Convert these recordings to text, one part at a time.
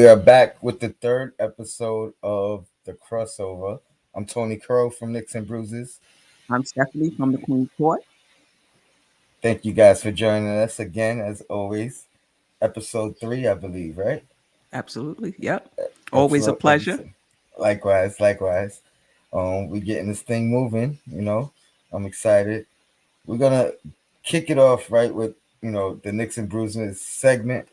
we are back with the third episode of the crossover. I'm Tony Crow from Knicks and Bruises. I'm Stephanie from the Queen's Court. Thank you guys for joining us again, as always. Episode three, I believe, right? Absolutely. Yep. Always a Episode pleasure. episode. Likewise. We getting this thing moving. I'm excited. We're gonna kick it off right with the Knicks and Bruises segment.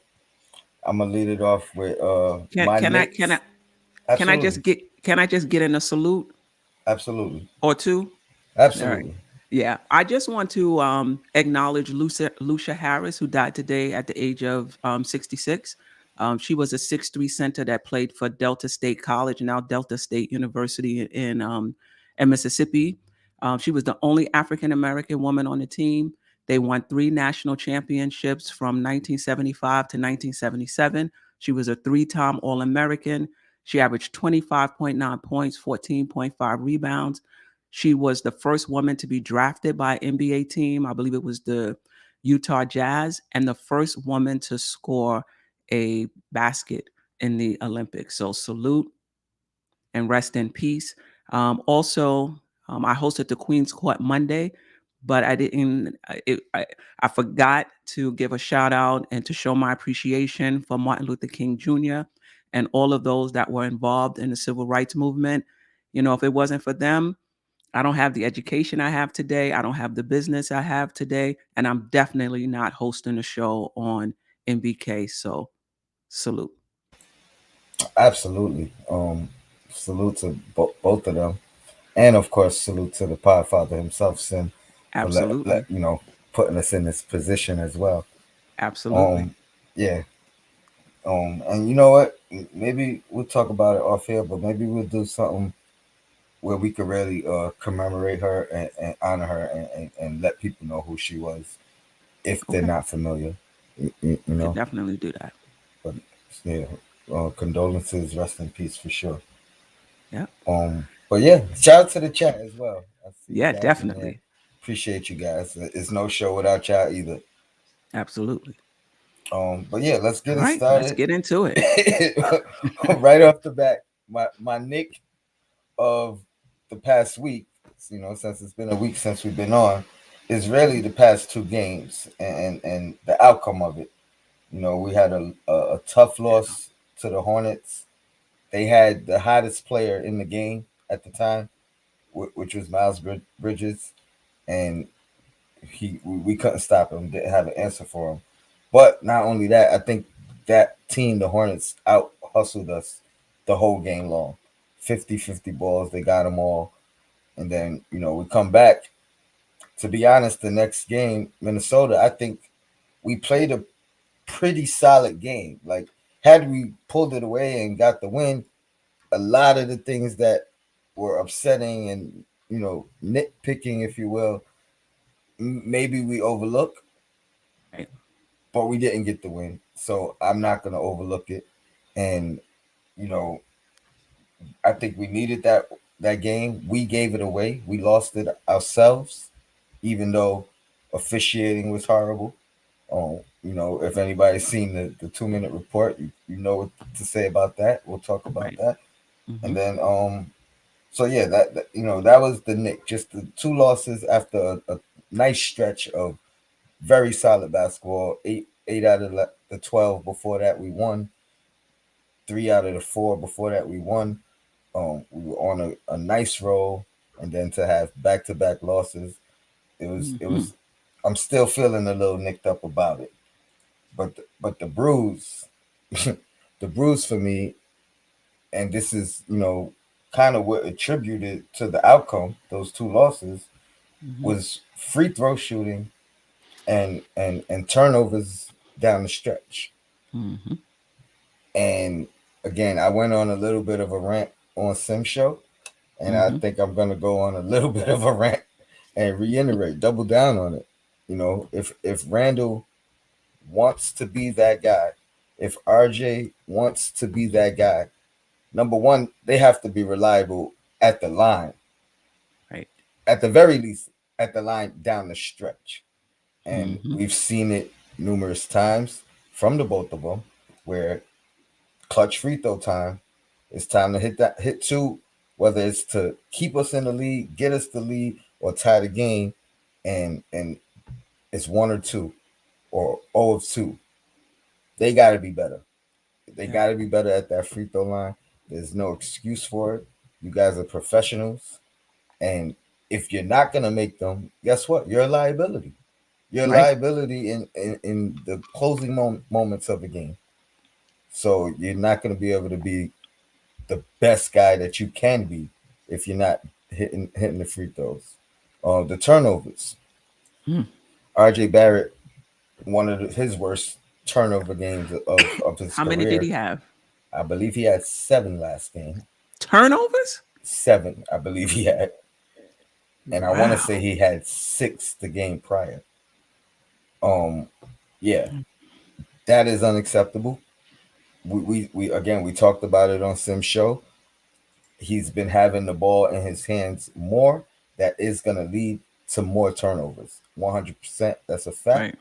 I'm gonna lead it off with Can my can I can I Knicks. can I Absolutely, just get can I just get in a salute absolutely, or two? All right. absolutely. Yeah. I just want to acknowledge Lucia Harris, who died today at the age of 66. She was a 6'3" center that played for Delta State College, now Delta State University in Mississippi. She was the only African American woman on the team. They won 3 national championships from 1975 to 1977. She was a 3-time All American. She averaged 25.9 points, 14.5 rebounds. She was the first woman to be drafted by an NBA team. I believe it was the Utah Jazz, and the first woman to score a basket in the Olympics. So salute and rest in peace. I hosted the Queen's Court Monday, but I didn't. I forgot to give a shout out and to show my appreciation for Martin Luther King Jr. and all of those that were involved in the civil rights movement. If it wasn't for them, I don't have the education I have today. I don't have the business I have today, and I'm definitely not hosting a show on MBK. So salute. Absolutely. Salute to both of them, and of course, salute to the Podfather himself, Sin, for Absolutely. putting us in this position as well. Absolutely. Um, yeah. And you know what? Maybe we'll talk about it off here, but maybe we'll do something where we could really commemorate her and honor her and let people know who she was if they're Okay. not familiar. You We could know, definitely do that. but yeah, condolences, rest in peace for sure. Yeah. But yeah, shout out to the chat as well. I see you Yeah, guys in there. definitely. Appreciate you guys. It's no show without y'all either. Absolutely. But yeah, let's All get it right. Let's started. get into it. Right off the bat, my nick of the past week, since it's been a week since we've been on, is really the past two games and the outcome of it. We had a tough loss to the Hornets. They had the hottest player in the game at the time, which was Miles Bridges, and we couldn't stop him. Didn't have an answer for him. But not only that, I think that team, the Hornets, out hustled us the whole game long. 50-50 balls, they got them all. And then, we come back. To be honest, the next game, Minnesota, I think we played a pretty solid game. Like, had we pulled it away and got the win, a lot of the things that were upsetting and, nitpicking, if you will, maybe we overlook, Right. but we didn't get the win. So I'm not going to overlook it. And, you know, I think we needed that game. We gave it away. We lost it ourselves, even though officiating was horrible. If anybody's seen the 2 minute report, you know what to say about that. We'll talk about Right. that. Mm-hmm. And then so yeah, that was the Nick. Just the two losses after a nice stretch of very solid basketball. Eight out of the 12 before that we won. 3 out of the 4 before that we won. We were on a nice roll, and then to have back to back losses, it Mm-hmm. was. I'm still feeling a little nicked up about it, but the bruise, the bruise for me, and this is kind of what attributed to the outcome. Those two losses Mm-hmm. was free throw shooting and turnovers down the stretch. Mm-hmm. And again, I went on a little bit of a rant on Sim Show, and I Mm-hmm. think I'm gonna go on a little bit of a rant and reiterate, double down on it. If Randall wants to be that guy, if RJ wants to be that guy, number one, they have to be reliable at the line, Right. at the very least, at the line down the stretch. And Mm-hmm. we've seen it numerous times from the both of them where clutch free throw time. It's time to hit two, whether it's to keep us in the lead, get us the lead, or tie the game, and it's one or two or 0 of 2. They got to be better. They Yeah. got to be better at that free throw line. There's no excuse for it. You guys are professionals, and if you're not gonna make them, guess what? You're a liability. You're a Right. liability in the closing moments of a game. So you're not gonna be able to be the best guy that you can be if you're not hitting the free throws. The turnovers. Mm. RJ Barrett, one of his worst turnover games of his How many did career. he have? I believe he had 7 last game. Turnovers? 7, I believe he had, and I want to say Wow. he had 6 the game prior. Um, yeah, that is unacceptable. We again we talked about it on Sim's show. He's been having the ball in his hands more. That is going to lead to more turnovers. 100%. That's a fact. Right.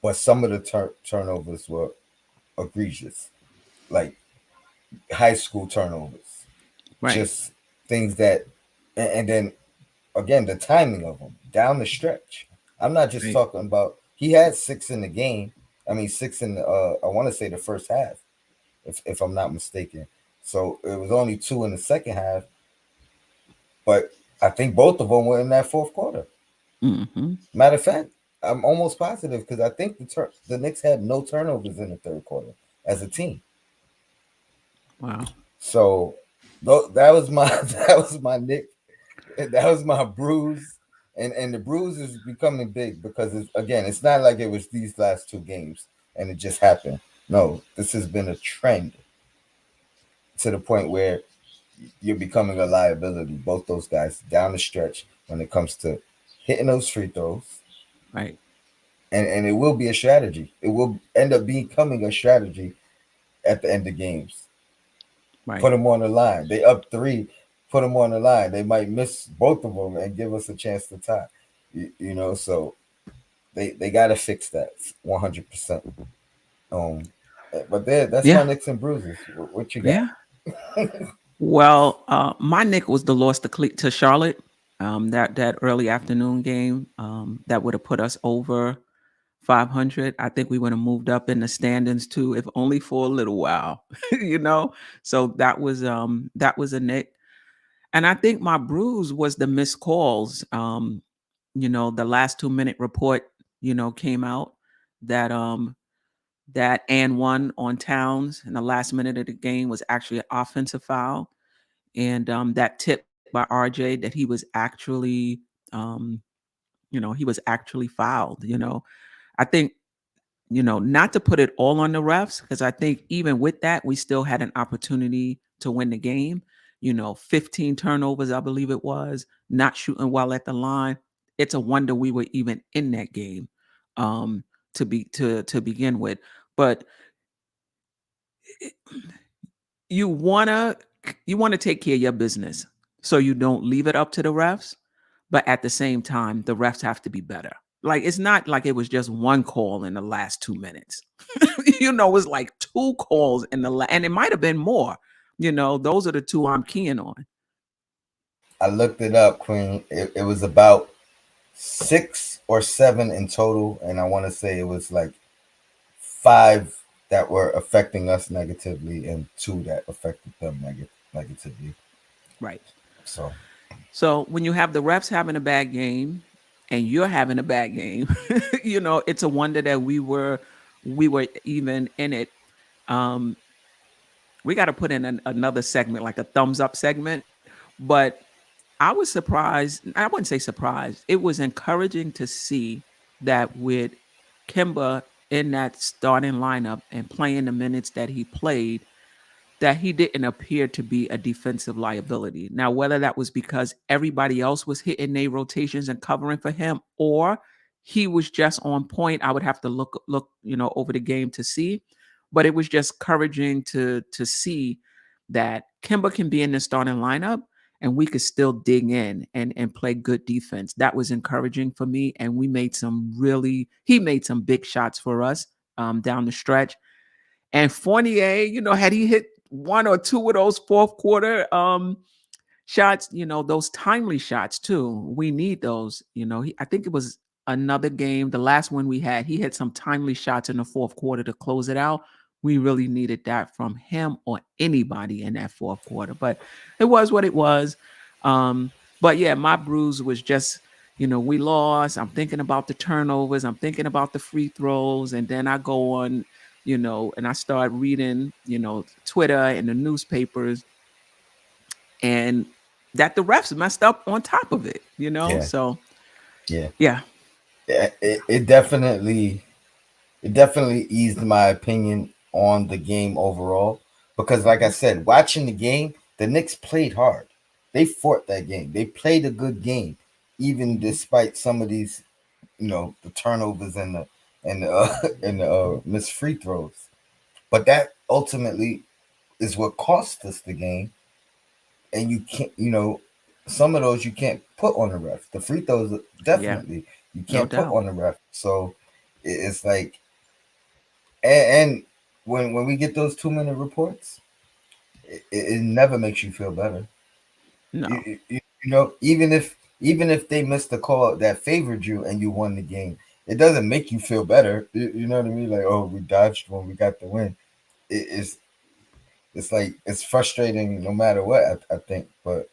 But some of the turnovers were egregious, like high school turnovers, Right. just things that, and then again the timing of them down the stretch. I'm not just Right. talking about he had 6 in the game. I mean 6 in the I want to say the first half, if I'm not mistaken. So it was only 2 in the second half, but I think both of them were in that fourth quarter. Hmm. Matter of fact, I'm almost positive because I think the Knicks had no turnovers in the third quarter as a team. Wow. So that was my that was my Nick, that was my bruise, and the bruise is becoming big because it's not like it was these last 2 games and it just happened. No, this has been a trend to the point where you're becoming a liability. Both those guys down the stretch when it comes to hitting those free throws, Right. and it will be a strategy. It will end up becoming a strategy at the end of games. Put Right. them on the line. They up 3. Put them on the line. They might miss both of them and give us a chance to tie. So they got to fix that 100%. Um, but that's my Yeah. nicks and bruises. What you got? Yeah. Well, my Nick was the loss to Charlotte. That early afternoon game that would have put us over 500. I think we would have moved up in the standings too, if only for a little while. you know. So that was a Nick, and I think my bruise was the missed calls. The last 2 minute report, came out that that and one on Towns in the last minute of the game was actually an offensive foul, and that tip by RJ that he was actually, um, he was actually fouled. I think, not to put it all on the refs, because I think even with that, we still had an opportunity to win the game. 15 turnovers, I believe it was, not shooting well at the line. It's a wonder we were even in that game, um, to begin with. But you wanna you wanna take care of your business, so you don't leave it up to the refs. But at the same time, the refs have to be better. Like, it's not like it was just one call in the last 2 minutes. It's like two calls and it might have been more. Those are the two I'm keying on. I looked it up, Queen. It was about 6 or 7 in total, and I want to say it was like 5 that were affecting us negatively and 2 that affected them negatively. Right. So So when you have the refs having a bad game and you're having a bad game, it's a wonder that we were even in it. Um, we got to put in another segment, like a thumbs up segment. But I was surprised. I wouldn't say surprised. It was encouraging to see that with Kimba in that starting lineup and playing the minutes that he played, that he didn't appear to be a defensive liability. Now, whether that was because everybody else was hitting their rotations and covering for him, or he was just on point, I would have to look, over the game to see. But it was just encouraging to see that Kimba can be in the starting lineup and we could still dig in and play good defense. That was encouraging for me. And he made some big shots for us down the stretch. And Fournier, had he hit one or two of those fourth quarter shots, those timely shots too. We need those. I think it was another game, the last one we had, he hit some timely shots in the fourth quarter to close it out. We really needed that from him or anybody in that fourth quarter. But it was what it was. But yeah, my bruise was just, we lost. I'm thinking about the turnovers. I'm thinking about the free throws. And then I go on, and I start reading, Twitter and the newspapers, and that the refs messed up on top of it, Yeah, So yeah, yeah, yeah. It definitely eased my opinion on the game overall because, like I mhm, said, watching the game, the Knicks played hard. They fought that game. They played a good game, even mhm, despite some of these, the turnovers and the and the missed free throws. But that ultimately is what cost us the game. And you can't, some of those you can't put on the ref. The free throws, yeah, definitely, you no can't put doubt, on the ref. So it's like, and when we get those 2 minute reports, it never makes you feel better. no, Even if they missed the call that favored you and you won the game, it doesn't make you feel better. You know what I mean? Like, oh, we dodged when we got the win. It's like it's frustrating no matter what. I think, but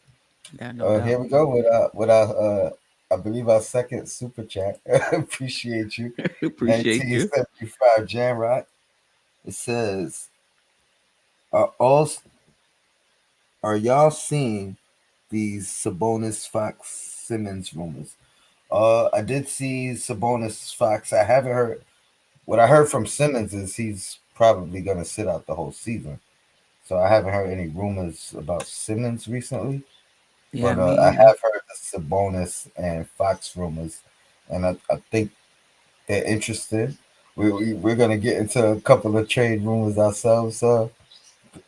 yeah, no doubt. here we go with our I believe our second super chat. Appreciate you. Appreciate you. 1975 Jamrock. It says, are all are y'all seeing these Sabonis Fox Simmons rumors? I did see Sabonis Fox. I haven't heard what I heard from Simmons is he's probably gonna sit out the whole season. So I haven't heard any rumors about Simmons recently. Yeah, But me I either. have heard the Sabonis and Fox rumors, and I think they're interested. We're gonna get into a couple of trade rumors ourselves,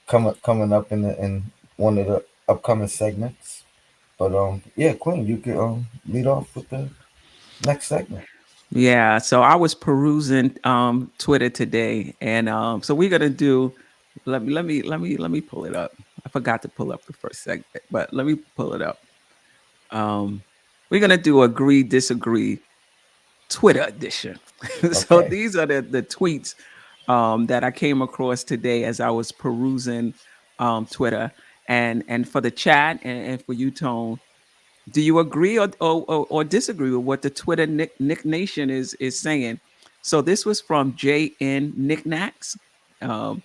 coming up in one of the upcoming segments. But yeah, Quinn, you could lead off with the next segment. Yeah, so I was perusing Twitter today, and so we're gonna do. Let me pull it up. I forgot to pull up the first segment, but let me pull it up. Um, we're gonna do agree disagree Twitter edition. So Okay, these are the tweets that I came across today as I was perusing Twitter, and for the chat and for you, Tone. Do you agree or disagree with what the Twitter Nick Nation is saying? So this was from JN Knickknacks. Um,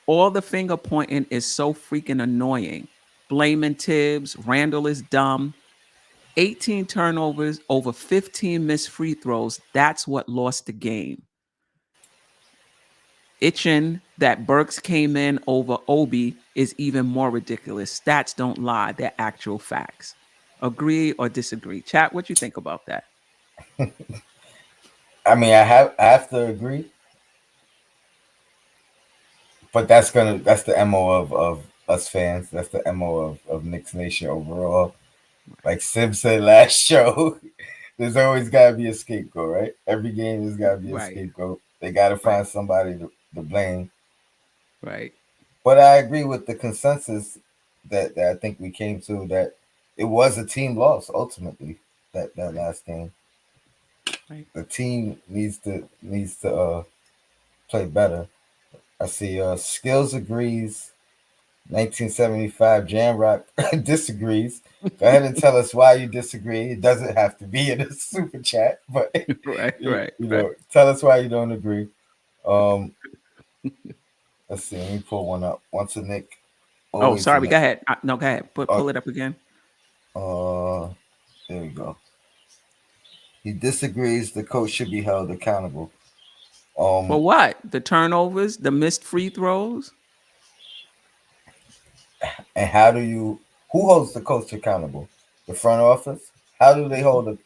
all the finger pointing is so freaking annoying. Blaming Tibbs, Randall is dumb. 18 turnovers, over 15 missed free throws. That's what lost the game. Itching that Burks came in over Obi is even more ridiculous. Stats don't lie, they're actual facts. Agree or disagree? Chat, what you think about that? I mean I have to agree, but that's the mo of us fans. That's the mo of Knicks Nation overall. Like Sim said last show, there's always got to be a scapegoat, right? Every game there's got to be a Right, scapegoat. They got to right, find somebody to blame. right, But I agree with the consensus that I think we came to, that it was a team loss ultimately. That right, last game, right. the team needs to play better. I see. Skills agrees. 1975 Jamrock disagrees. Go ahead and tell us why you disagree. It doesn't have to be in a super chat, but Right, right, you right. know, tell us why you don't agree. Um, let's see. Let me pull one up. Once a Nick, Oh, always a sorry. Nick. Go ahead. No, go ahead. Uh, Pull it up again. there we go. He disagrees. The coach should be held accountable. For Um, what? The turnovers, the missed free throws. and how do you? Who holds the coach accountable? The front office. How do they hold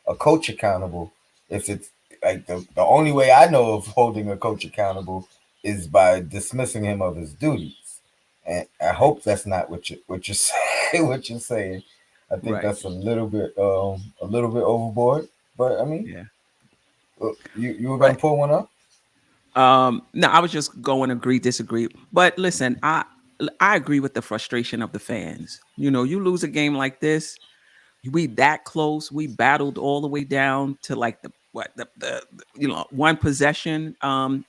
a coach accountable? If it's like the only way I know of holding a coach accountable is by dismissing him of his duties. And I Right, hope that's not what you're saying. What you're saying. I think right. that's a little bit overboard. But I mean, Yeah. you were gonna But pull one up. No, I was just going agree, disagree. But listen, I agree with the frustration of the fans. You know, you lose a game like this, we that close. We battled all the way down to like the what the one possession.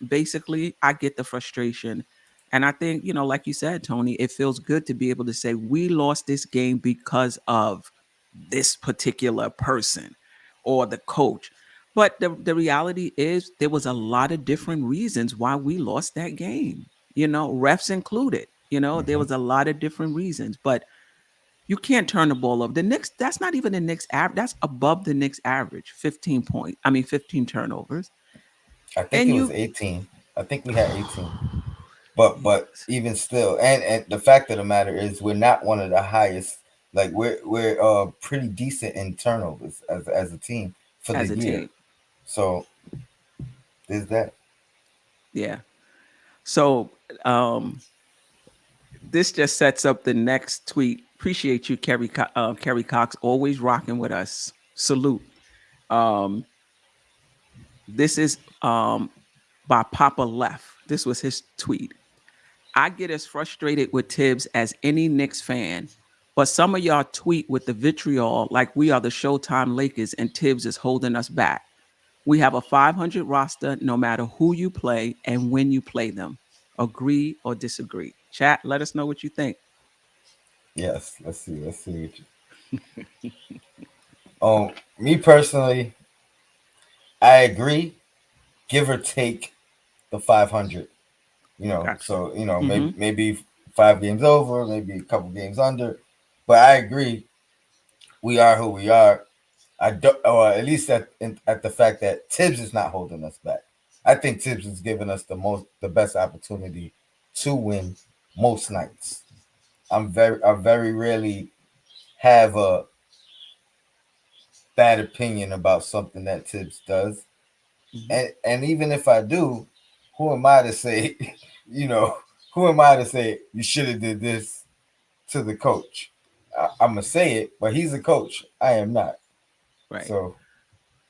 Basically, I get the frustration, and I think like you said, Tony, it feels good to be able to say we lost this game because of this particular person or the coach. But the reality is there was a lot of different reasons why we lost that game. Refs included. There Hmm. was a lot of different reasons, but you can't turn the ball over. The Knicks, that's not even the Knicks average. That's above the Knicks average. 15 turnovers. I think And it was you 18. I think we had 18. But even still, and the fact of the matter is, we're not one of the highest. Like we're pretty decent in turnovers as a team for the as a year. team. So there's that. Yeah. So this just sets up the next tweet. Appreciate you, Kerry Cox, always rocking with us. Salute. Um, this is by Papa Left. This was his tweet. I get as frustrated with Tibbs as any Knicks fan, but some of y'all tweet with the vitriol like we are the Showtime Lakers and Tibbs is holding us back. We have a 500 roster no matter who you play and when you play them. Agree or disagree? Chat, let us know what you think. Yes. Let's see. Let's see. What you, me personally, I agree. Give or take the 500. Gotcha. So Mm-hmm. maybe 5 games over, maybe a couple games under. But I agree. We are who we are. I don't, or at least at the fact that Tibbs is not holding us back. I think Tibbs is giving us the best opportunity to win most nights. I very rarely have a bad opinion about something that Tibbs does, Mm-hmm. and even if I do, who am I to say, you know, who am I to say you should have did this to the coach? I'm gonna say it, but he's a coach. I am not. Right. So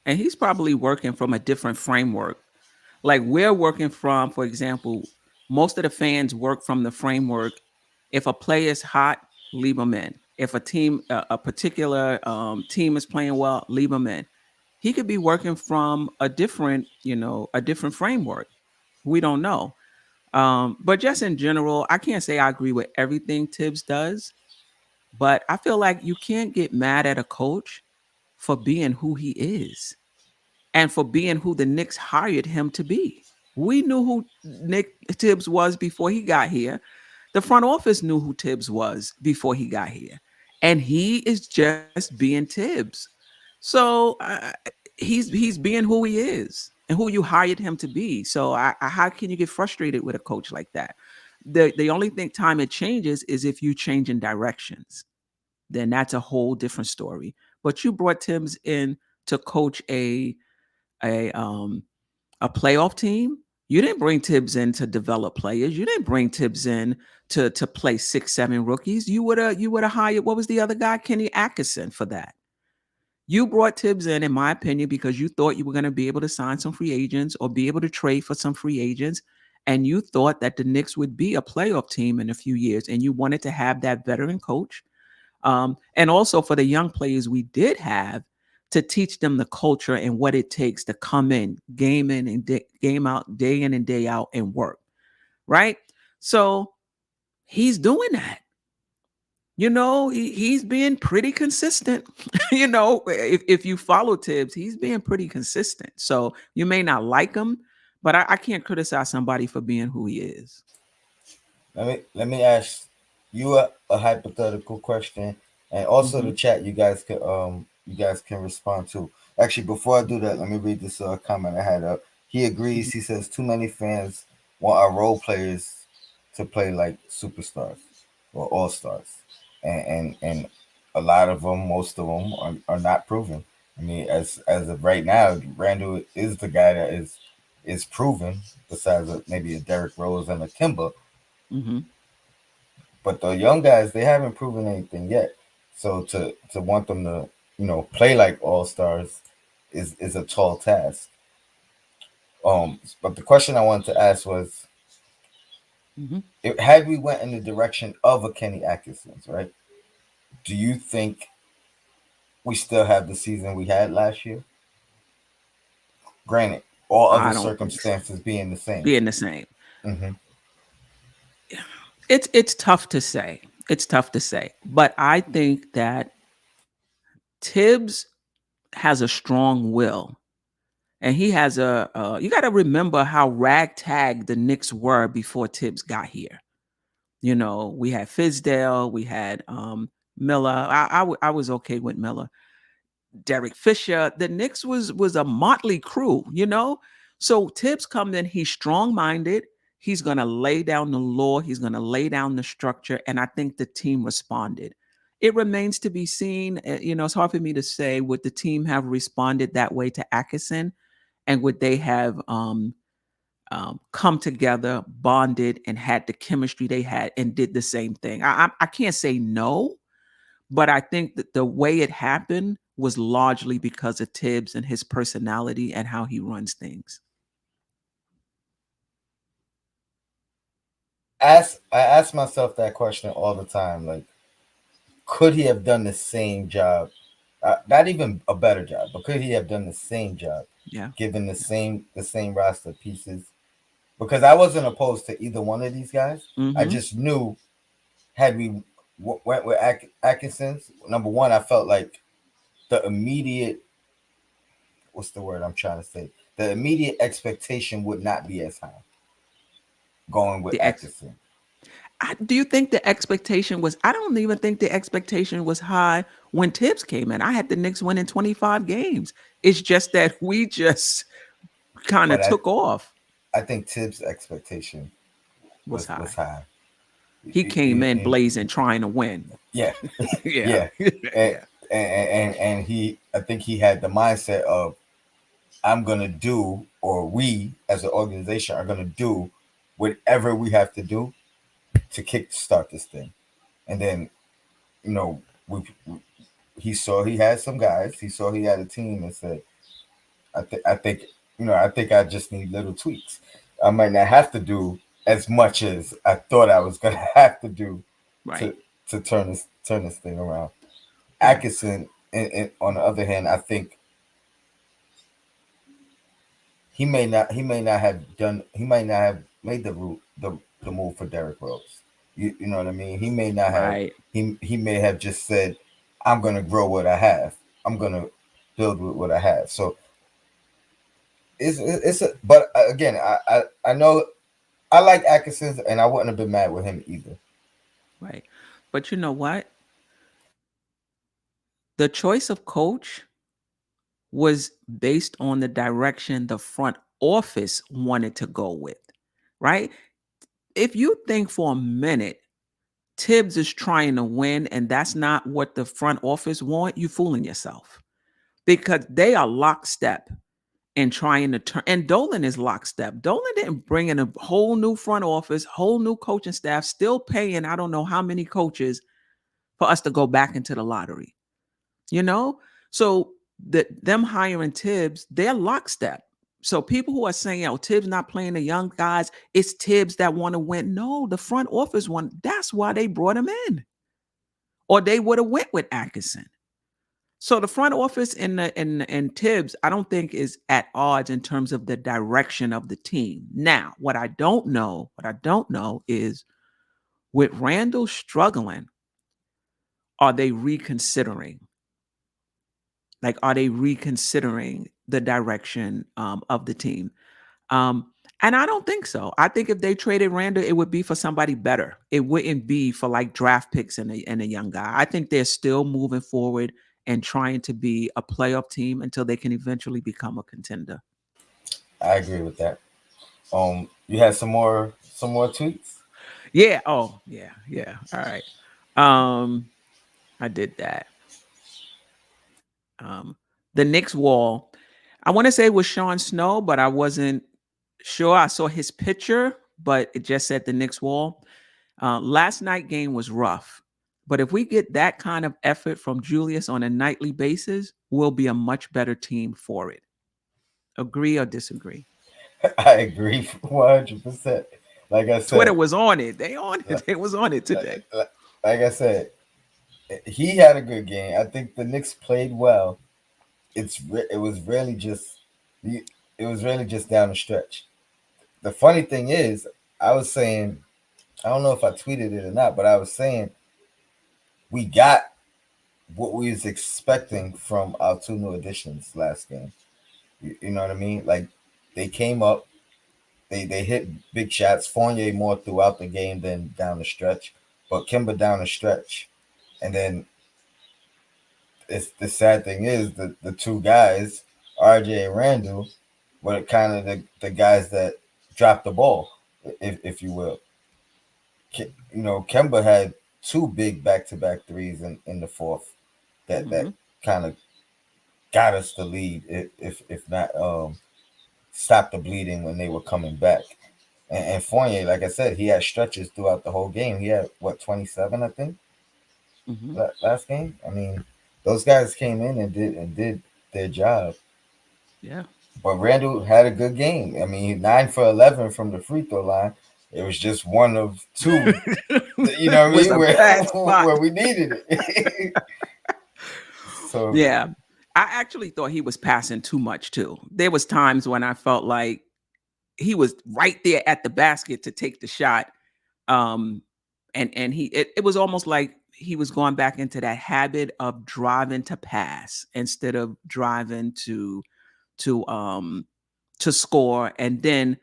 And he's probably working from a different framework. Like we're working from, for example, most of the fans work from the framework. If a player is hot, leave them in. If a particular team is playing well, leave them in. He could be working from a different framework. We don't know. But just in general, I can't say I agree with everything Tibbs does, but I feel like you can't get mad at a coach for being who he is and for being who the Knicks hired him to be. We knew who Nick Tibbs was before he got here. The front office knew who Tibbs was before he got here. And he is just being Tibbs. So he's being who he is and who you hired him to be. So how can you get frustrated with a coach like that? The only thing time it changes is if you change in directions. Then that's a whole different story. But you brought Tibbs in to coach a um a playoff team. You didn't bring Tibbs in to develop players. You didn't bring Tibbs in to play 6, 7 rookies. You would have hired what was the other guy, Kenny Atkinson, for that. You brought Tibbs in my opinion, because you thought you were going to be able to sign some free agents or be able to trade for some free agents, and you thought that the Knicks would be a playoff team in a few years, and you wanted to have that veteran coach, and also for the young players we did have to teach them the culture and what it takes to come in and game out, day in and day out, and work. Right. So he's doing that. He's being pretty consistent. If you follow Tibbs, he's being pretty consistent. So you may not like him, but I can't criticize somebody for being who he is. let me ask you a hypothetical question, and also Hmm. the chat. You guys can respond to. Actually, before I do that, let me read this comment I had up. He agrees. He says too many fans want our role players to play like superstars or all stars, and a lot of them, most of them, are not proven. I mean, as of right now, Randall is the guy that is proven, besides maybe a Derrick Rose and a Kimba. Hmm. But the young guys, they haven't proven anything yet. So to want them to play like all stars is a tall task. But the question I wanted to ask was, Mhm. had we went in the direction of a Kenny Atkinson's, right? Do you think we still have the season we had last year? Granted, all other I don't think so. circumstances being the same. Being the same. Hmm. It's tough to say. It's tough to say. But I think that Tibbs has a strong will. And he has you got to remember how ragtag the Knicks were before Tibbs got here. You know, we had Fizdale, we had Miller. I was okay with Miller. Derek Fisher. The Knicks was a motley crew, you know. So Tibbs comes in, he's strong-minded. He's gonna lay down the law, he's gonna lay down the structure, and I think the team responded. It remains to be seen. You know, it's hard for me to say would the team have responded that way to Atkinson, and would they have come together, bonded, and had the chemistry they had, and did the same thing. I can't say no, but I think that the way it happened was largely because of Tibbs and his personality and how he runs things. I ask myself that question all the time. Like, could he have done the same job? Not even a better job, but could he have done the same job, Yeah. given the same roster pieces? Because I wasn't opposed to either one of these guys. I Mm-hmm. just knew, had we went with Atkinson's, number one, I felt like the immediate, what's the word I'm trying to say? The immediate expectation would not be as high going with The ex. Atkinson. Do you think the expectation was? I don't even think the expectation was high when Tibbs came in. I had the Knicks winning 25 games. It's just that we just kind of But I, took off. I think Tibbs' expectation Was was high. high. He came in blazing, trying to win. Yeah, Yeah. yeah, and, Yeah. and he, I think he had the mindset of, I'm gonna do, or we as an organization are gonna do whatever we have to do to kickstart this thing. And then, you know, he saw he had some guys. He saw he had a team and said, I think I just need little tweaks. I might not have to do as much as I thought I was gonna have to do Right. to to turn this thing around. Yeah. Atkinson, on the other hand, I think he may not have made the move for Derrick Rose. You know what I mean? He may not have. Right. He may have just said, "I'm gonna grow what I have. I'm gonna build with what I have." So but again, I know I like Atkinson, and I wouldn't have been mad with him either. Right. But you know what? The choice of coach was based on the direction the front office wanted to go with, right? If you think for a minute Tibbs is trying to win and that's not what the front office want, you fooling yourself because they are lockstep in trying to turn. And Dolan is lockstep. Dolan didn't bring in a whole new front office, whole new coaching staff, still paying I don't know how many coaches for us to go back into the lottery. You know, so them hiring Tibbs, they're lockstep. So people who are saying, "Oh, Tibbs not playing the young guys," it's Tibbs that want to win. No, the front office want. That's why they brought him in, or they would have went with Atkinson. So the front office and Tibbs, I don't think is at odds in terms of the direction of the team. Now, what I don't know is with Randall struggling, are they reconsidering? Like, are they reconsidering the direction of the team? Um, and I don't think so. I think if they traded Randall, it would be for somebody better. It wouldn't be for like draft picks and a young guy. I think they're still moving forward and trying to be a playoff team until they can eventually become a contender. I agree with that. You had some more tweets. Yeah. Oh, yeah. Yeah. All right. Um, I did that. Um, the Knicks wall. I want to say it was Sean Snow, but I wasn't sure. I saw his picture, but it just said the Knicks wall. Last night game was rough, but if we get that kind of effort from Julius on a nightly basis, we'll be a much better team for it. Agree or disagree? I agree 100%. Like I Twitter said, was on it. They on like, it. They was on it today. like I said, he had a good game. I think the Knicks played well. It was really just it was really just down the stretch. The funny thing is, I was saying, I don't know if I tweeted it or not, but I was saying we got what we was expecting from our two new additions last game. You know what I mean? Like they came up, they hit big shots. Fournier more throughout the game than down the stretch, but Kimber down the stretch, and then it's the sad thing is the two guys, RJ and Randall, were kind of the guys that dropped the ball, if you will. You know, Kemba had two big back to back threes in the fourth that Hmm. kind of got us the lead, if not stop the bleeding when they were coming back. And Fournier, like I said, he had stretches throughout the whole game. He had what 27, I think, Hmm. last game. I mean, those guys came in and did their job. Yeah. But Randall had a good game. I mean, 9 for 11 from the free throw line. It was just one of two. You know what I Was mean? a Where bad spot. where we needed it. So Yeah. I actually thought he was passing too much too. There was times when I felt like he was right there at the basket to take the shot. Um, and it was almost like he was going back into that habit of driving to pass instead of driving to um to score and then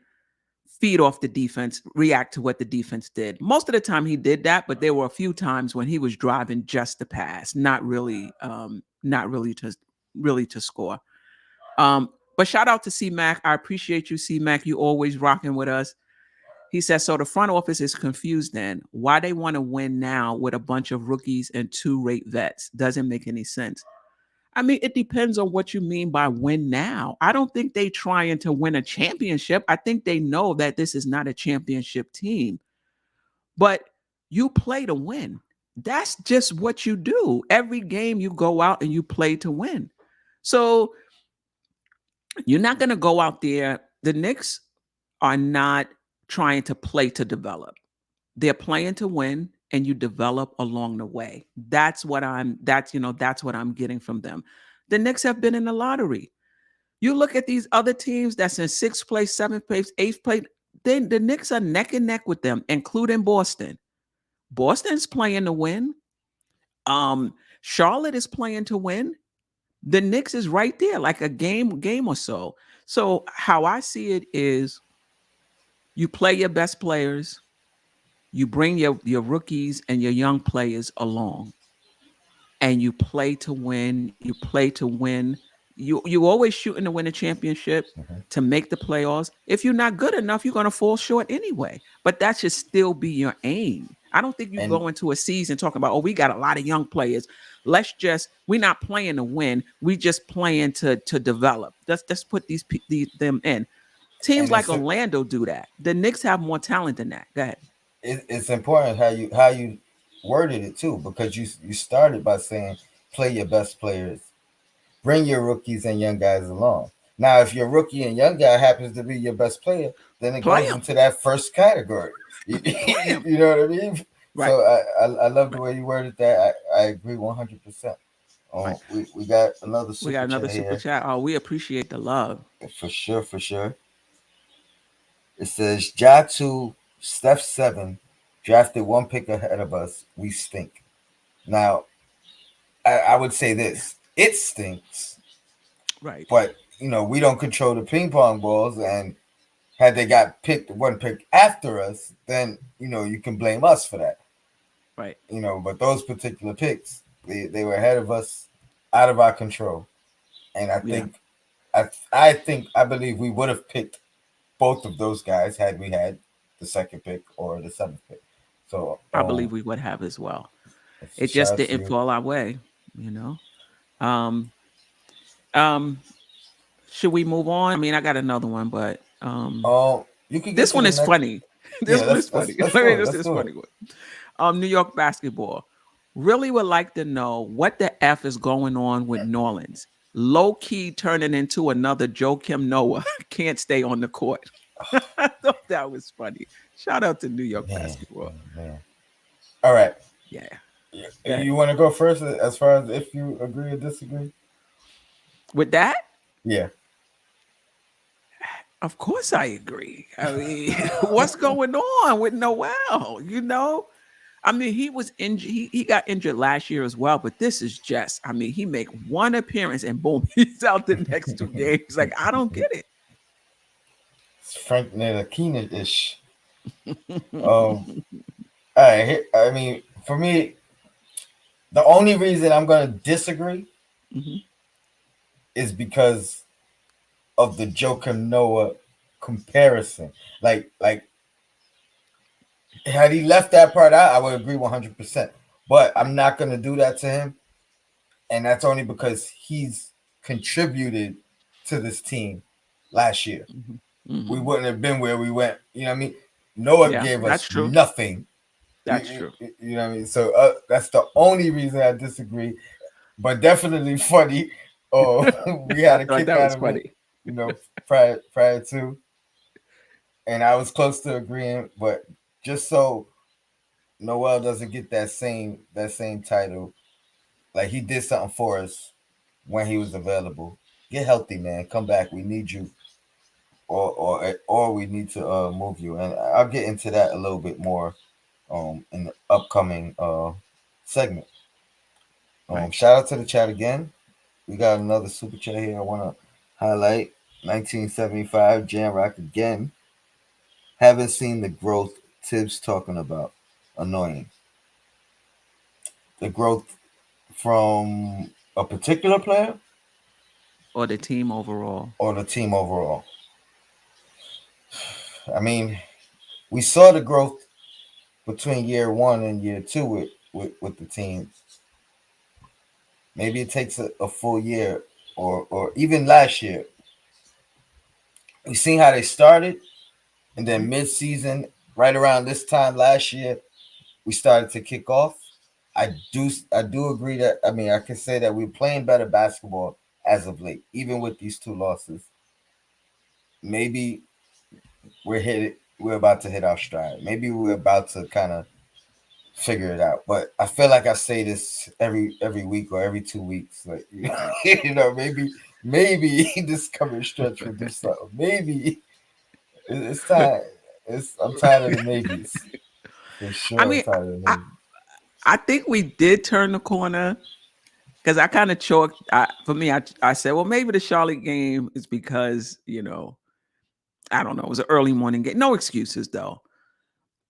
feed off the defense, react to what the defense did. Most of the time he did that, but there were a few times when he was driving just to pass, not really to score. But shout out to C Mac. I appreciate you, C Mac. You always rocking with us. He says, so the front office is confused then. Why they want to win now with a bunch of rookies and two-rate vets? Doesn't make any sense. I mean, it depends on what you mean by win now. I don't think they trying to win a championship. I think they know that this is not a championship team, but you play to win. That's just what you do. Every game you go out and you play to win. So you're not going to go out there. The Knicks are not trying to play to develop. They're playing to win and you develop along the way. That's what I'm getting from them. The Knicks have been in the lottery. You look at these other teams that's in sixth place, seventh place, eighth place, then the Knicks are neck and neck with them, including Boston. Boston's playing to win. Charlotte is playing to win. The Knicks is right there, like a game or so. So how I see it is you play your best players, you bring your rookies and your young players along, and you play to win. You play to win. You always shooting to win a championship, mhm. to make the playoffs. If you're not good enough, you're gonna fall short anyway. But that should still be your aim. I don't think you and go into a season talking about, oh, we got a lot of young players. We're not playing to win. We just playing to develop. Let's put them in. Teams and like Orlando do that. The Knicks have more talent than that. Go ahead. it's important how you worded it too, because you started by saying play your best players, bring your rookies and young guys along. Now, if your rookie and young guy happens to be your best player, then it Play goes them. into that first category. You, Play them. you know what I mean? Right. So I love the Right. way you worded that. I agree 100%. Right. We got another We got super another chat super here chat. Oh, we appreciate the love. for sure. For sure, it says Ja 2, Steph 7, drafted one pick ahead of us. We stink. Now, I would say this: it stinks, Right. but you know we don't control the ping pong balls, and had they got picked one pick after us, then you know you can blame us for that. Right. You know, but those particular picks, they were ahead of us, out of our control, and Yeah. I believe we would have picked both of those guys had we had the second pick or the seventh pick. So I believe we would have as well. It shout just out to didn't you. fall our way, you know. Um, um, should we move on? I mean, I got another one, but You can get this to one the is next. funny. This Yeah, one is funny. let's I do mean, it. this Let's is do funny it. one. New York basketball really would like to know what the F is going on with New Orleans. low key turning into another Joakim Noah. Can't stay on the court. I thought that was funny. Shout out to New York Man, basketball. man. All right. Yeah. Go ahead. You want to go first as far as if you agree or disagree? With that, Yeah. of course I agree. I mean, what's going on with Noel? I mean, he was injured. He got injured last year as well. But this is just, I mean, he make one appearance and boom, he's out the next two games. Like I don't get it. It's Frank Ntilikina ish. All right. I mean, for me, the only reason I'm going to disagree Mhm. is because of the Joakim Noah comparison. Like had he left that part out, I would agree 100%. But I'm not going to do that to him, and that's only because he's contributed to this team last year. Mhm. We Mhm. wouldn't have been where we went. You know what I mean? Noah Yeah, gave that's us true. nothing. That's true. You know what I mean? So that's the only reason I disagree. But definitely funny. Oh, we I had a thought kick that out was of it. funny. You know, prior to, and I was close to agreeing, but just so Noel doesn't get that same title, like he did something for us when he was available. Get healthy, man. Come back. We need you, or we need to move you. And I'll get into that a little bit more in the upcoming segment. Right. Shout out to the chat again. We got another super chat here. I want to highlight 1975 Jam Rock again. Haven't seen the growth Tibbs talking about. Annoying. The growth from a particular player Or the team overall. or the team overall. I mean, we saw the growth between year one and year two with the team. Maybe it takes a full year or even last year. We seen how they started, and Mhm. then mid-season, right around this time last year, we started to kick off. I do agree that I mean I can say that we're playing better basketball as of late, even with these two losses. Maybe we're about to hit our stride. Maybe we're about to kind of figure it out. But I feel like I say this every week or every 2 weeks. Like maybe this coming stretch will do something. Maybe it's time. I'm tired of the maybes for I sure. I'm mean, tired of the I, maybes. I think we did turn the corner because I kind of chalked. For me, I said, well, maybe the Charlotte game is because I don't know, it was an early morning game. No excuses though.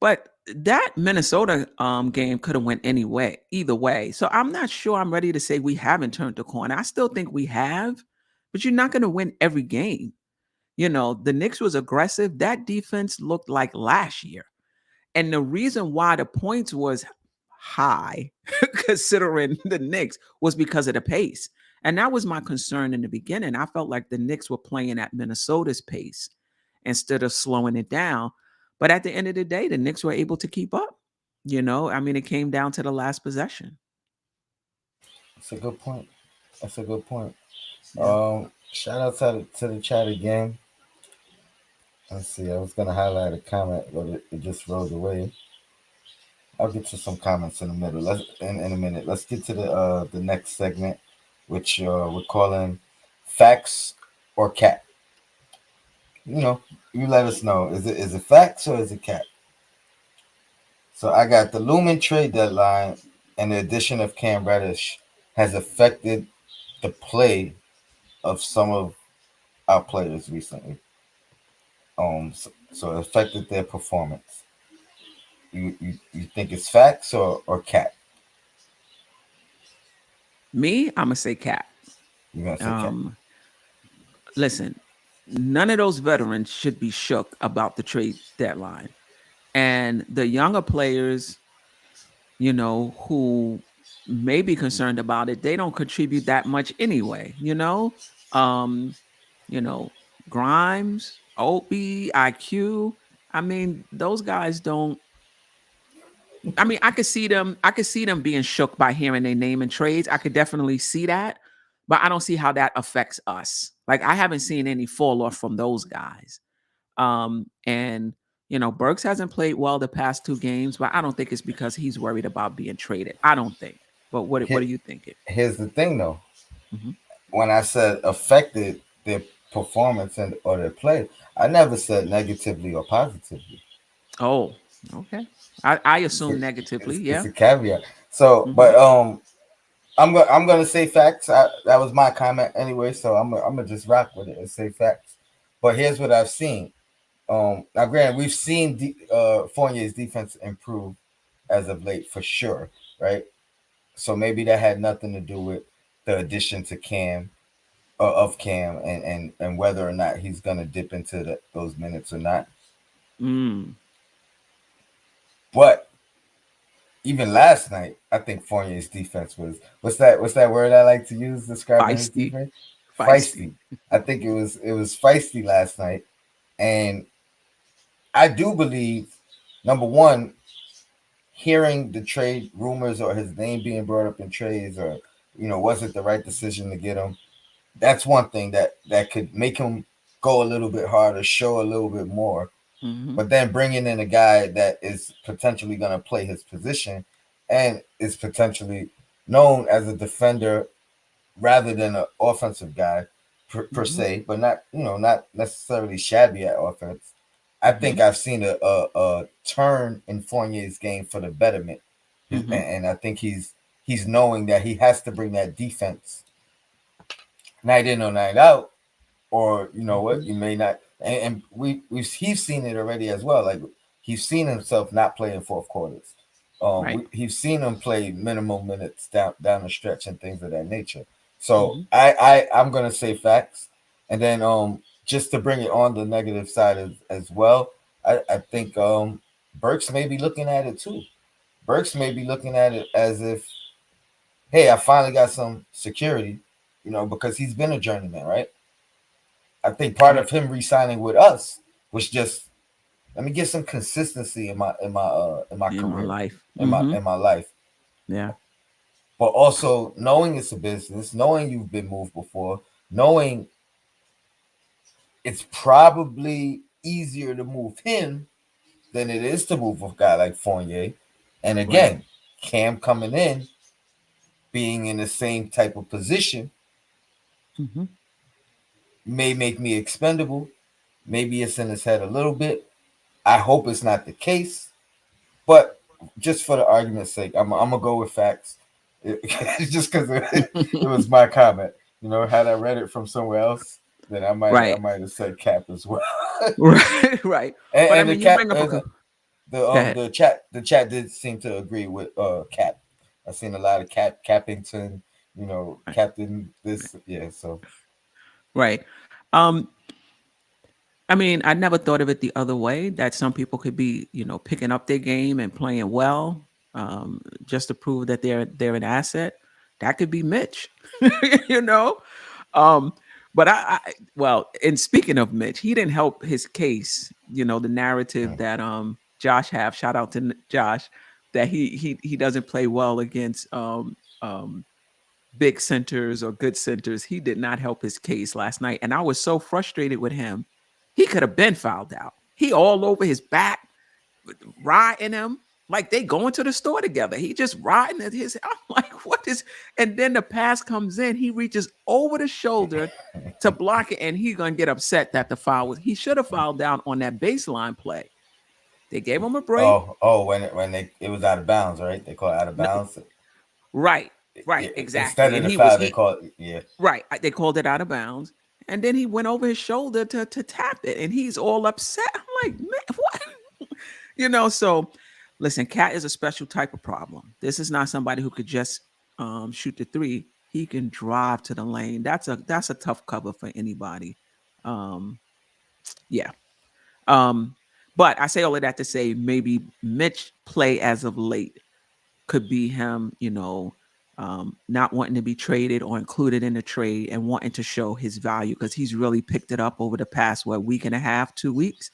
But that Minnesota game could have went either way. So I'm not sure I'm ready to say we haven't turned the corner. I still think we have, but you're not going to win every game. The Knicks was aggressive. That defense looked like last year. And the reason why the points was high, considering the Knicks, was because of the pace. And that was my concern in the beginning. I felt like the Knicks were playing at Minnesota's pace instead of slowing it down. But at the end of the day, the Knicks were able to keep up. I mean, it came down to the last possession. That's a good point. That's a good point. Yeah. Shout out to the chat again. Let's see. I was gonna highlight a comment, but it just rolled away. I'll get to some comments in the middle. In a minute. Let's get to the next segment, which we're calling facts or cat. You let us know. Is it facts or is it cat? So I got the looming trade deadline and the addition of Cam Reddish has affected the play of some of our players recently. So it affected their performance. You think it's facts or cat? Me, I'm gonna say Cat. You're gonna say cat. Um, Listen, none of those veterans should be shook about the trade deadline. And the younger players, who may be concerned about it, they don't contribute that much anyway. Um, you know, Grimes, Opie, IQ. I mean, those guys don't. I mean, I could see them being shook by hearing their name in trades. I could definitely see that. but I don't see how that affects us. Like I haven't seen any fall off from those guys. And Burks hasn't played well the past two games, but I don't think it's because he's worried about being traded. I don't think. But what Here, are you thinking? here's the thing though. Hmm. When I said affected their performance and or their play, I never said negatively or positively. Oh, okay. I It's a, assume negatively. it's Yeah. a caveat. So, Hmm. but I'm gonna say facts. That was my comment anyway, so I'm gonna just rock with it and say facts. But here's what I've seen. Now, granted, we've seen Fournier's defense improve as of late for sure, right? So maybe that had nothing to do with the addition to Cam of Cam and whether or not he's gonna dip into those minutes or not. Mm. But even last night, I think Fournier's defense was what's that word I like to use describing his Feisty. defense? Feisty. Feisty. I think it was feisty last night, and I do believe number one, hearing the trade rumors or his name being brought up in trades or was it the right decision to get him? That's one thing that could make him go a little bit harder, show a little bit more. Hmm. But then bringing in a guy that is potentially going to play his position and is potentially known as a defender rather than an offensive guy per Hmm. se, but not necessarily shabby at offense. I Hmm. think I've seen a turn in Fournier's game for the betterment, Hmm. and I think he's knowing that he has to bring that defense night in or night out, or you know what, Hmm. you may not. And he's seen it already as well. Like he's seen himself not playing fourth quarters. Right. He's seen him play minimum minutes down the stretch and things of that nature. So Hmm. I'm gonna say facts, and then just to bring it on the negative side as well, I think Burks may be looking at it too. Burks may be looking at it as if, hey, I finally got some security, because he's been a journeyman, right? I think part Right. of him re-signing with us was just let me get some consistency in my In my career, life. in my Hmm. in my life. Yeah. But also knowing it's a business, knowing you've been moved before, knowing it's probably easier to move him than it is to move a guy like Fournier. And Right. again, Cam coming in, being in the same type of position, Hmm. may make me expendable. Maybe it's in his head a little bit. I hope it's not the case. But just for the argument's sake, I'm gonna go with facts. Just because it was my comment. Had I read it from somewhere else, then I might I Right. might have said cap as well. Right. Right. and, But I and the mean, you cap bring up a and good. Go the ahead. the chat did seem to agree with cap. I've seen a lot of Cappington, Right. Captain this, yeah. So Right. Um, I mean, I never thought of it the other way that some people could be, picking up their game and playing well, just to prove that they're an asset. That could be Mitch, you know. Um, but well, and speaking of Mitch, he didn't help his case. The narrative mm. that Josh have. Shout out to Josh that he doesn't play well against big centers or good centers. He did not help his case last night. And I was so frustrated with him. He could have been fouled out. He all over his back, riding him like they going to the store together. He just riding at his. I'm like, what is? And then the pass comes in. He reaches over the shoulder to block it, and he's gonna get upset that the foul was. He should have fouled down on that baseline play. They gave him a break. when it was out of bounds, right? They call it out of No, bounds. right, right, Yeah, instead exactly. of And the he was foul, they he call it, yeah. right. They called it out of bounds. And then he went over his shoulder to tap it. And he's all upset. I'm like, man, what? So listen, Cat is a special type of problem. This is not somebody who could just shoot the three. He can drive to the lane. That's a tough cover for anybody. Um, yeah. Um, but I say all of that to say maybe Mitch play as of late could be him, not wanting to be traded or included in the trade and wanting to show his value because he's really picked it up over the past week and a half, 2 weeks.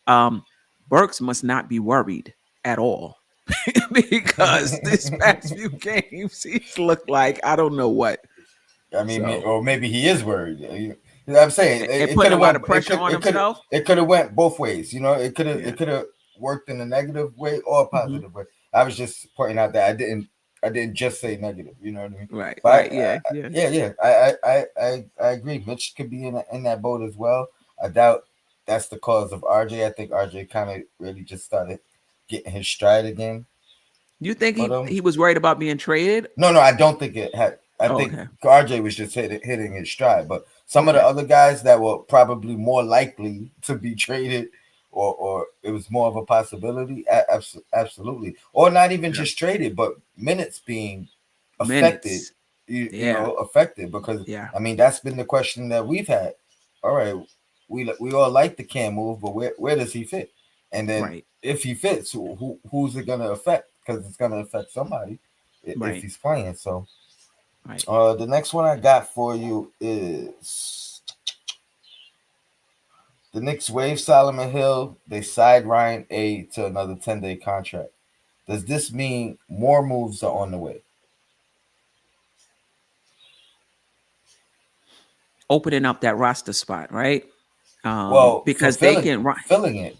Um, Burks must not be worried at all because this past few games he's looked like I don't know what. I mean, So or maybe he is worried. You know what I'm saying and it could putting a have lot went. of pressure on himself. It could have went both ways. You know, Yeah. it could have worked in a negative way or a Hmm. positive way. I was just pointing out that I didn't just say negative. You know what I mean? Right. But Right. Yeah. Yeah. yeah, I agree. Mitch could be in that boat as well. I doubt that's the cause of RJ. I think RJ kind of really just started getting his stride again. You think But he was worried about being traded? no, I don't think it had. I Oh, think okay. RJ was just hitting his stride. But some of the Okay. other guys that were probably more likely to be traded, or it was more of a possibility, absolutely, or not even Yeah. just traded, but minutes being affected. Minutes. You Yeah. know, affected because Yeah. I mean that's been the question that we've had. All right, we all like the Cam move, but where does he fit? And then Right. if he fits, who's it gonna affect? Because it's gonna affect somebody if Right. he's playing. So Right. the next one I got for you is the Knicks waive Solomon Hill. They side Ryan A to another 10-day contract. Does this mean more moves are on the way? Opening up that roster spot, right? Well, Because they can fulfilling it.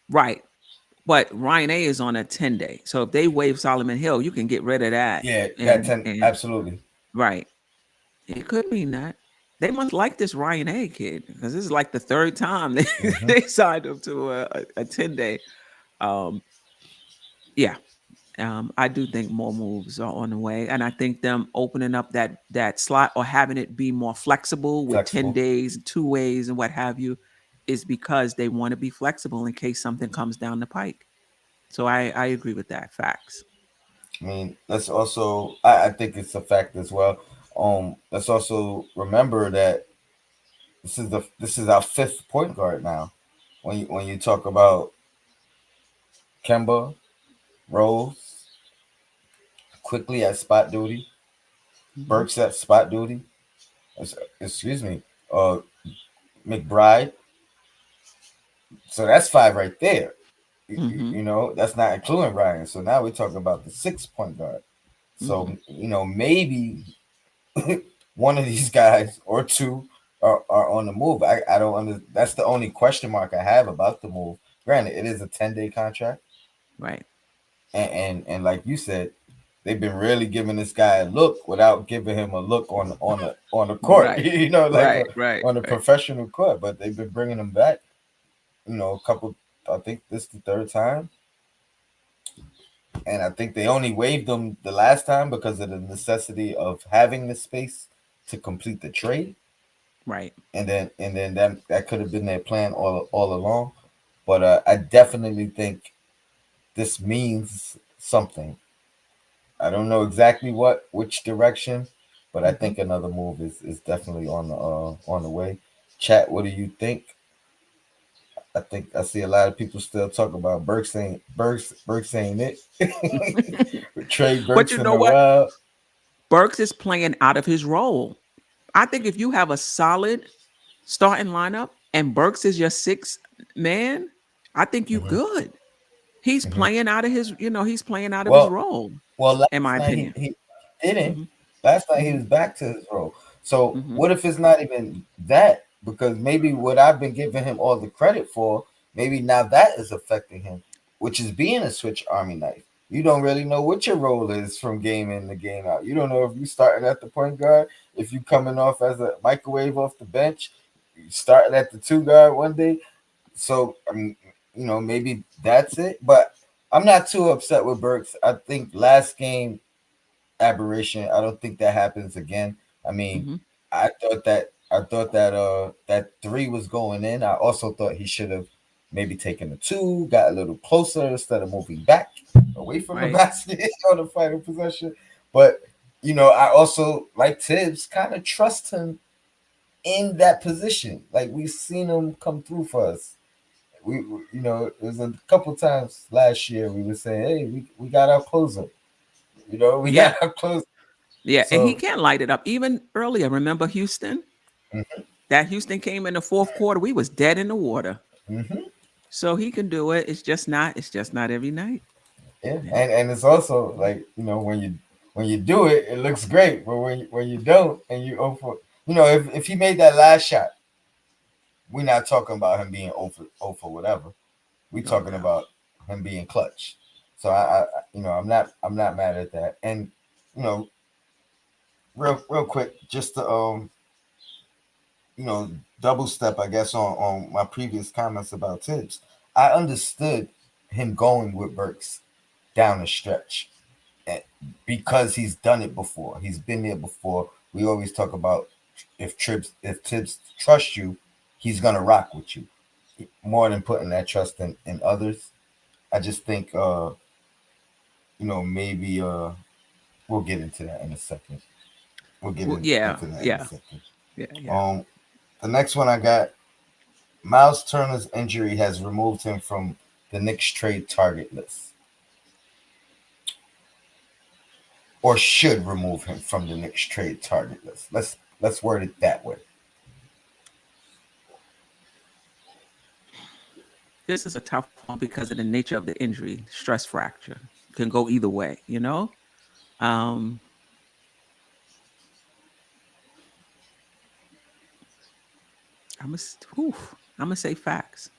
right. But Ryan A is on a 10-day. So if they waive Solomon Hill, you can get rid of that. Yeah, that And 10 absolutely. right. It could mean that. They must like this Ryan A kid because this is like the third time they, Hmm. they signed him to a 10-day. Um, yeah. I do think more moves are on the way. And I think them opening up that slot or having it be more flexible with 10 Flexible. days, 2 ways, and what have you, is because they want to be flexible in case something comes down the pike. So I agree with that. Facts. I mean, let's also I think it's a fact as well. Let's also remember that this is our fifth point guard now. When you talk about Kemba, Rose, quickly at spot duty, Hmm. Burks at spot duty, excuse me, uh, McBride. So that's five right there. Hmm. You know, that's not including Ryan. So now we're talking about the 6 point guard. Hmm. So, you know, maybe one of these guys or two are on the move. I don't under that's the only question mark I have about the move. Granted, it is a 10-day contract. Right. And like you said, they've been really giving this guy a look without giving him a look on the court, Right. you know, like Right. Right. on a Right. professional court. But they've been bringing him back, you know, a couple. I think this is the third time, and I think they only waived him the last time because of the necessity of having the space to complete the trade, Right. and then that could have been their plan all along. But I definitely think this means something. I don't know exactly which direction, but I Hmm. think another move is definitely on the way. Chat, what do you think? I think I see a lot of people still talk about Burks saying it. Trade But Burks you in know the what? wild. Burks is playing out of his role. I think if you have a solid starting lineup and Burks is your sixth man, I think you Hmm. good. He's Hmm. playing out of he's playing out of his Well, role, in last my night opinion. he didn't. Hmm. Last night he Hmm. was back to his role. So Hmm. what if it's not even that? Because maybe what I've been giving him all the credit for, maybe now that is affecting him, which is being a switch army knife. You don't really know what your role is from game in to game out. You don't know if you starting at the point guard, if you coming off as a microwave off the bench, you starting at the two guard one day. So I mean, you know, maybe that's it. But I'm not too upset with Burks. I think last game aberration. I don't think that happens again. I mean, Hmm. I thought that that three was going in. I also thought he should have maybe taken the two, got a little closer instead of moving back away from the Right. basket on the final possession. But you know, I also like Tibbs kind of trust him in that position. Like we've seen him come through for us. You know, there's a couple times last year we would say, hey, we got our closer. You know, we Yeah. got our closer. Yeah. And he So can light it up. Even earlier, remember Houston? mhm, That Houston came in the fourth quarter. We was dead in the water. mhm, So he can do it. It's just not every night. yeah, Yeah. and it's also like you know when you do it, it looks great. But when you don't and you over, if he made that last shot, we're not talking about him being over whatever. We're No talking doubt. about him being clutch. So I'm not mad at that. And you know, real quick, just to you know, double step, I guess, on my previous comments about Tibbs. I understood him going with Burks down the stretch eh, because he's done it before. He's been there before. We always talk about if Tibbs trusts you, he's gonna rock with you more than putting that trust in others. I just think maybe we'll get into that in a second. We'll get Well, yeah, into that in a yeah, second. yeah. Um, the next one I got, Miles Turner's injury has removed him from the Knicks trade target list, or should remove him from the Knicks trade target list. Let's word it that way. This is a tough one because of the nature of the injury, stress fracture can go either way. Um, I'm gonna, I'm gonna say facts.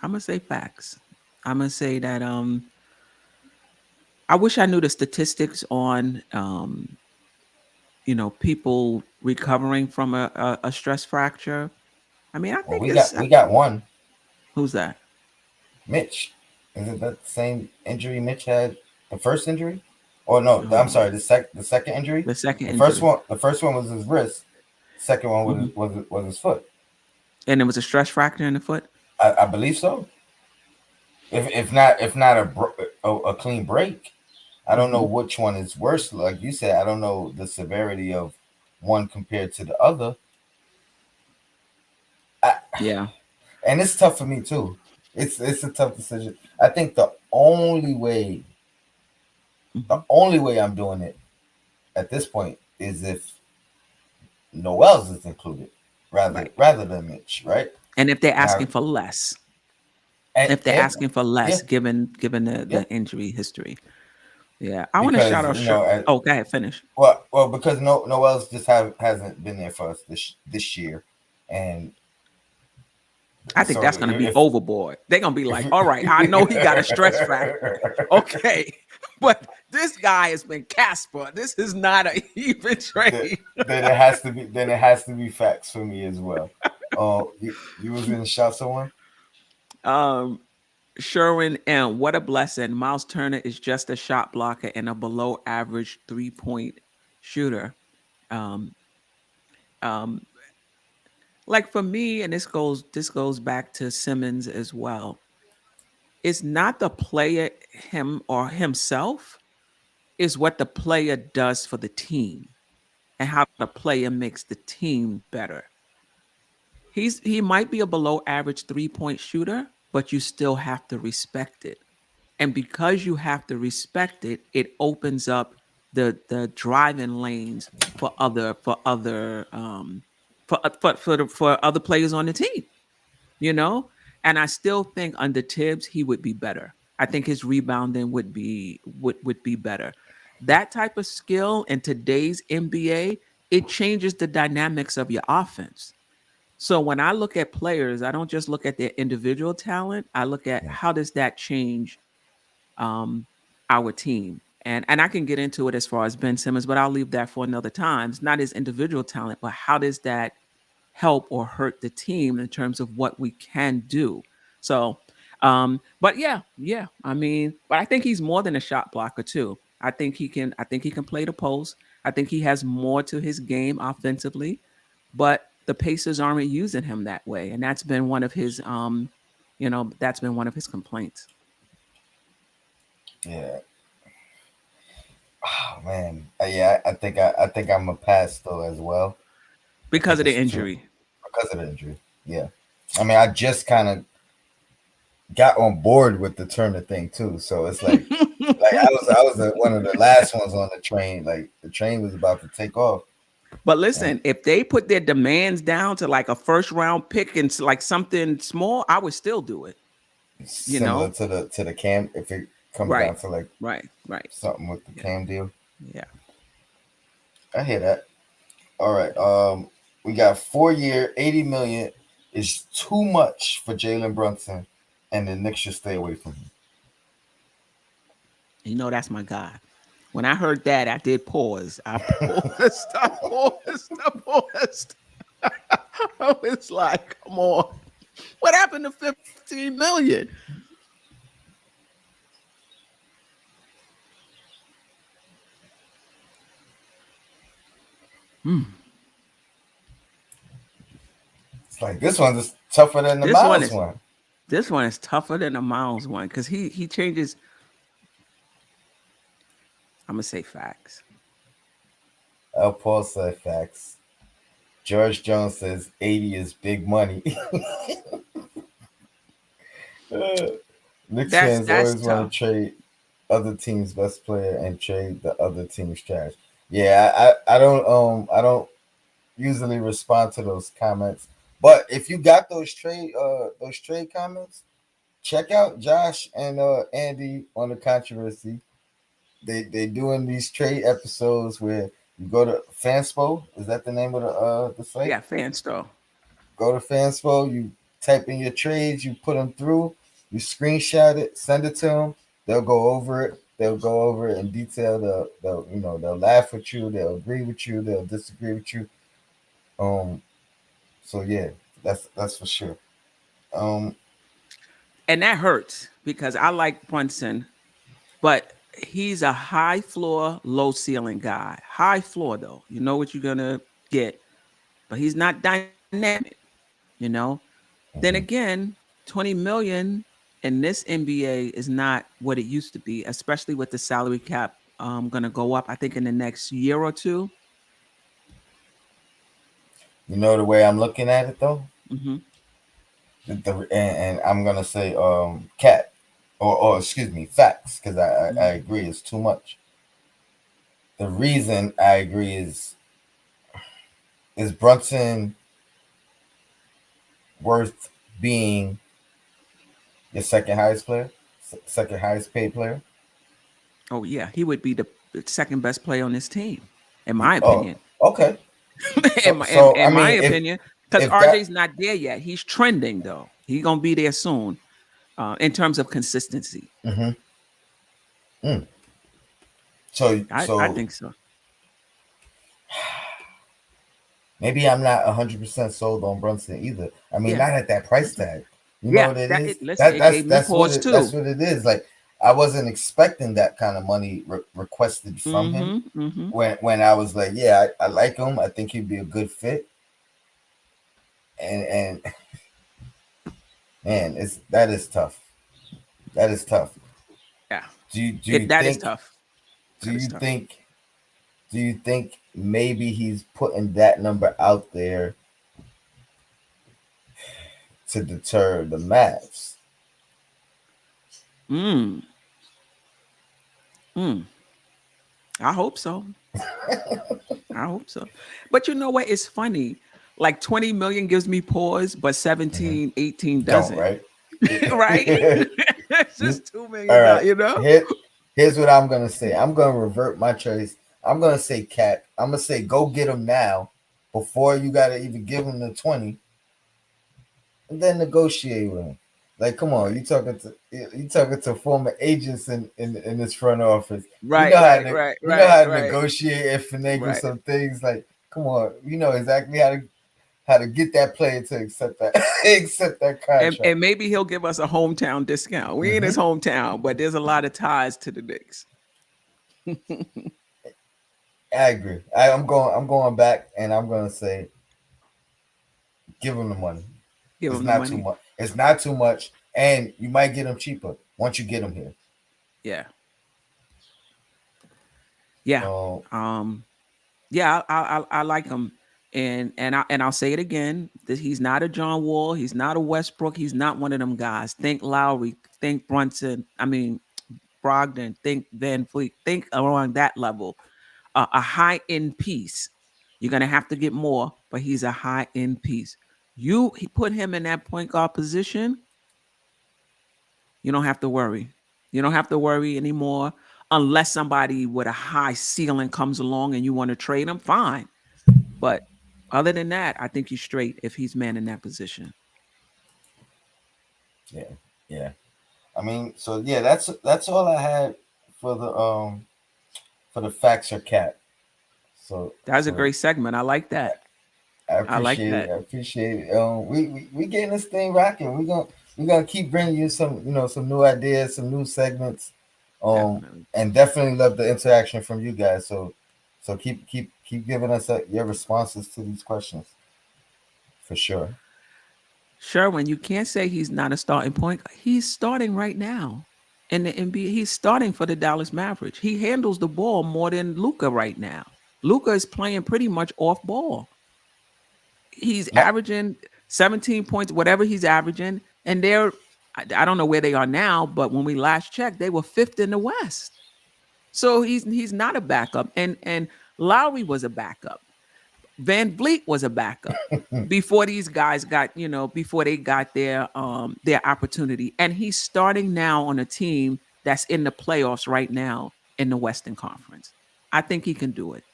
I'm gonna say facts. I'm gonna say that I wish I knew the statistics on people recovering from a stress fracture. I mean, I Well, think we it's got we got one, who's that? Mitch. Is it that same injury Mitch had? The first injury? Or no, I'm Um, sorry, the second injury. the second The first injury, one the first one was his wrist. Second one was hmm was his foot. and it was a stress fracture in the foot. I believe so. If not a clean break, I don't know hmm which one is worse. Like you said, I don't know the severity of one compared to the other. I, Yeah. and it's tough for me too. It's a tough decision. I think the hmm only way I'm doing it at this point is if Noel's is included, rather Right. rather than Mitch, right? And if they're Now, asking for less, and, if they're and asking for yeah, less, given yeah, the injury history, yeah, I want to shout because out. Sure. Oh, go ahead, finish. because Noel's just hasn't been there for us this year, and I think so that's going to be overboard. They're going to be like, all right, I know he got a stress fracture. Okay. But this guy has been Casper. This is not an even then, trade. then it has to be facts for me as well. You was gonna shout someone? Um, Sherwin M. What a blessing. Miles Turner is just a shot blocker and a below average 3-point shooter. Um, um, like for me, and this goes back to Simmons as well. It's not the player him or himself, is what the player does for the team and how the player makes the team better. He might be a below average 3-point shooter, but you still have to respect it. And because you have to respect it, it opens up the driving lanes for other players on the team, you know? And I still think under Tibbs he would be better. I think his rebounding would be better. That type of skill in today's NBA, it changes the dynamics of your offense. So when I look at players, I don't just look at their individual talent. I look at Yeah. how does that change um, our team. And I can get into it as far as Ben Simmons, but I'll leave that for another time. It's not his individual talent, but how does that help or hurt the team in terms of what we can do? So, but yeah. I mean, but I think he's more than a shot blocker too. I think he can play the post. I think he has more to his game offensively, but the Pacers aren't using him that way, and that's been one of his complaints Yeah. Oh man. Yeah. I think I'm a pass though as well. I because think of the it's too injury. because of the injury. Yeah. I mean, I just kind of got on board with the Turner thing too. So it's like I was one of the last ones on the train. Like the train was about to take off, But and listen, if they put their demands down to like a first round pick and like something small, I would still do it. You similar know, to the Cam. If it Comes Right. down to like Right. Right. something with the Yeah. Cam deal. Yeah. I hear that. All right. We got 4 year, 80 million is too much for Jalen Brunson, and the Knicks should stay away from him. You know that's my guy. When I heard that, I did pause. I paused. I paused. I paused. I was like, come on. What happened to 15 million? Hmm. It's like this one's tougher than the This one Miles is one. this one is tougher than the Miles one because he changes. I'm gonna say facts. Paul said facts. George Jones says 80 is big money. Uh, Knicks fans That's always want tough. to trade other team's best player and trade the other team's trash. Yeah, I don't usually respond to those comments. But if you got those trade comments, check out Josh and Andy on the controversy. They doing these trade episodes where you go to Fanspo. Is that the name of the site? Yeah, fan store. Go to Fanspo. You type in your trades. You put them through. You screenshot it. Send it to them. They'll go over it. They'll go over it in detail. They'll laugh with you. They'll agree with you. They'll disagree with you. Um. So yeah, that's for sure. Um. And that hurts because I like Brunson, but he's a high floor, low ceiling guy. High floor though. You know what you're gonna get, but he's not dynamic, you know? Then Mhm. again, 20 million in this NBA is not what it used to be, especially with the salary cap gonna go up, I think, in the next year or two. You know the way I'm looking at it though. Hmm. And I'm gonna say cat or excuse me facts because I Hmm. agree it's too much. The reason I agree is Brunson worth being your second highest player, second highest paid player? Oh yeah, he would be the second best player on this team, in my Oh, opinion. okay. in, So my, in, so in I my mean opinion, because if that RJ's not there yet. He's trending though. He's gonna be there soon in terms of consistency. mm-hmm, mm. so I so think so. maybe I'm not 100% sold on Brunson either. I mean, Yeah. not at that price tag. You know Yeah, what it that is? it listen, it gave me pause That's too. what it is. Like I wasn't expecting that kind of money requested from him. Mhm, mhm. When I was like, yeah, I like him. I think he'd be a good fit. And man, it's that is tough. That is tough. Yeah. Do you It that is think tough. do That is you tough. think do you think maybe he's putting that number out there to deter the Mavs? Mm. Mm. I hope so. I hope so. But you know what? It's funny. Like 20 million gives me pause, but Mhm. 17, 18 Don't doesn't. right. Right? It's You- just $2 All million, right. you know? Here's what I'm gonna say. I'm gonna revert my choice. I'm gonna say Cat. I'm gonna say go get him now, before you gotta even give him the 20, and then negotiate with him. Like, come on, Right. you talking to former agents in this front office. Right, right, You know right, how to right, negotiate and finagle right. some things. Like, come on, you know exactly how to get that player to accept that accept that contract. And maybe he'll give us a hometown discount. We in Hmm. his hometown, but there's a lot of ties to the Knicks. I agree. I'm going back, and I'm gonna say give him the money. Give It's him the not too money. much. It's not too much, and you might get him cheaper once you get him here. Yeah. Yeah. So Um, yeah, I like him. And I'll say it again. That he's not a John Wall, he's not a Westbrook, he's not one of them guys. Think Lowry, think Brunson, I mean Brogdon, think Van Fleet, think around that level. A high end piece. You're gonna have to get more, but he's a high end piece. He put him in that point guard position, you don't have to worry. You don't have to worry anymore unless somebody with a high ceiling comes along and you want to trade him. Fine, but other than that, I think he's straight if he's man in that position. Yeah, yeah. I mean, so yeah, that's all I had for the facts or cap. So That was a so great segment. I like that. I I like appreciate it. that. I appreciate it. We getting this thing rocking. We gonna keep bringing you some some new ideas, some new segments. Definitely. And definitely love the interaction from you guys. So keep giving us your responses to these questions for sure. Sherwin, you can't say he's not a starting point. He's starting right now in the NBA. He's starting for the Dallas Mavericks. He handles the ball more than Luca right now. Luca is playing pretty much off ball. He's No, averaging 17 points, whatever he's averaging, and I don't know where they are now, but when we last checked, they were fifth in the West. So he's not a backup, and Lowry was a backup. Van Vliet was a backup before these guys got, before they got their opportunity. And he's starting now on a team that's in the playoffs right now in the Western Conference. I think he can do it.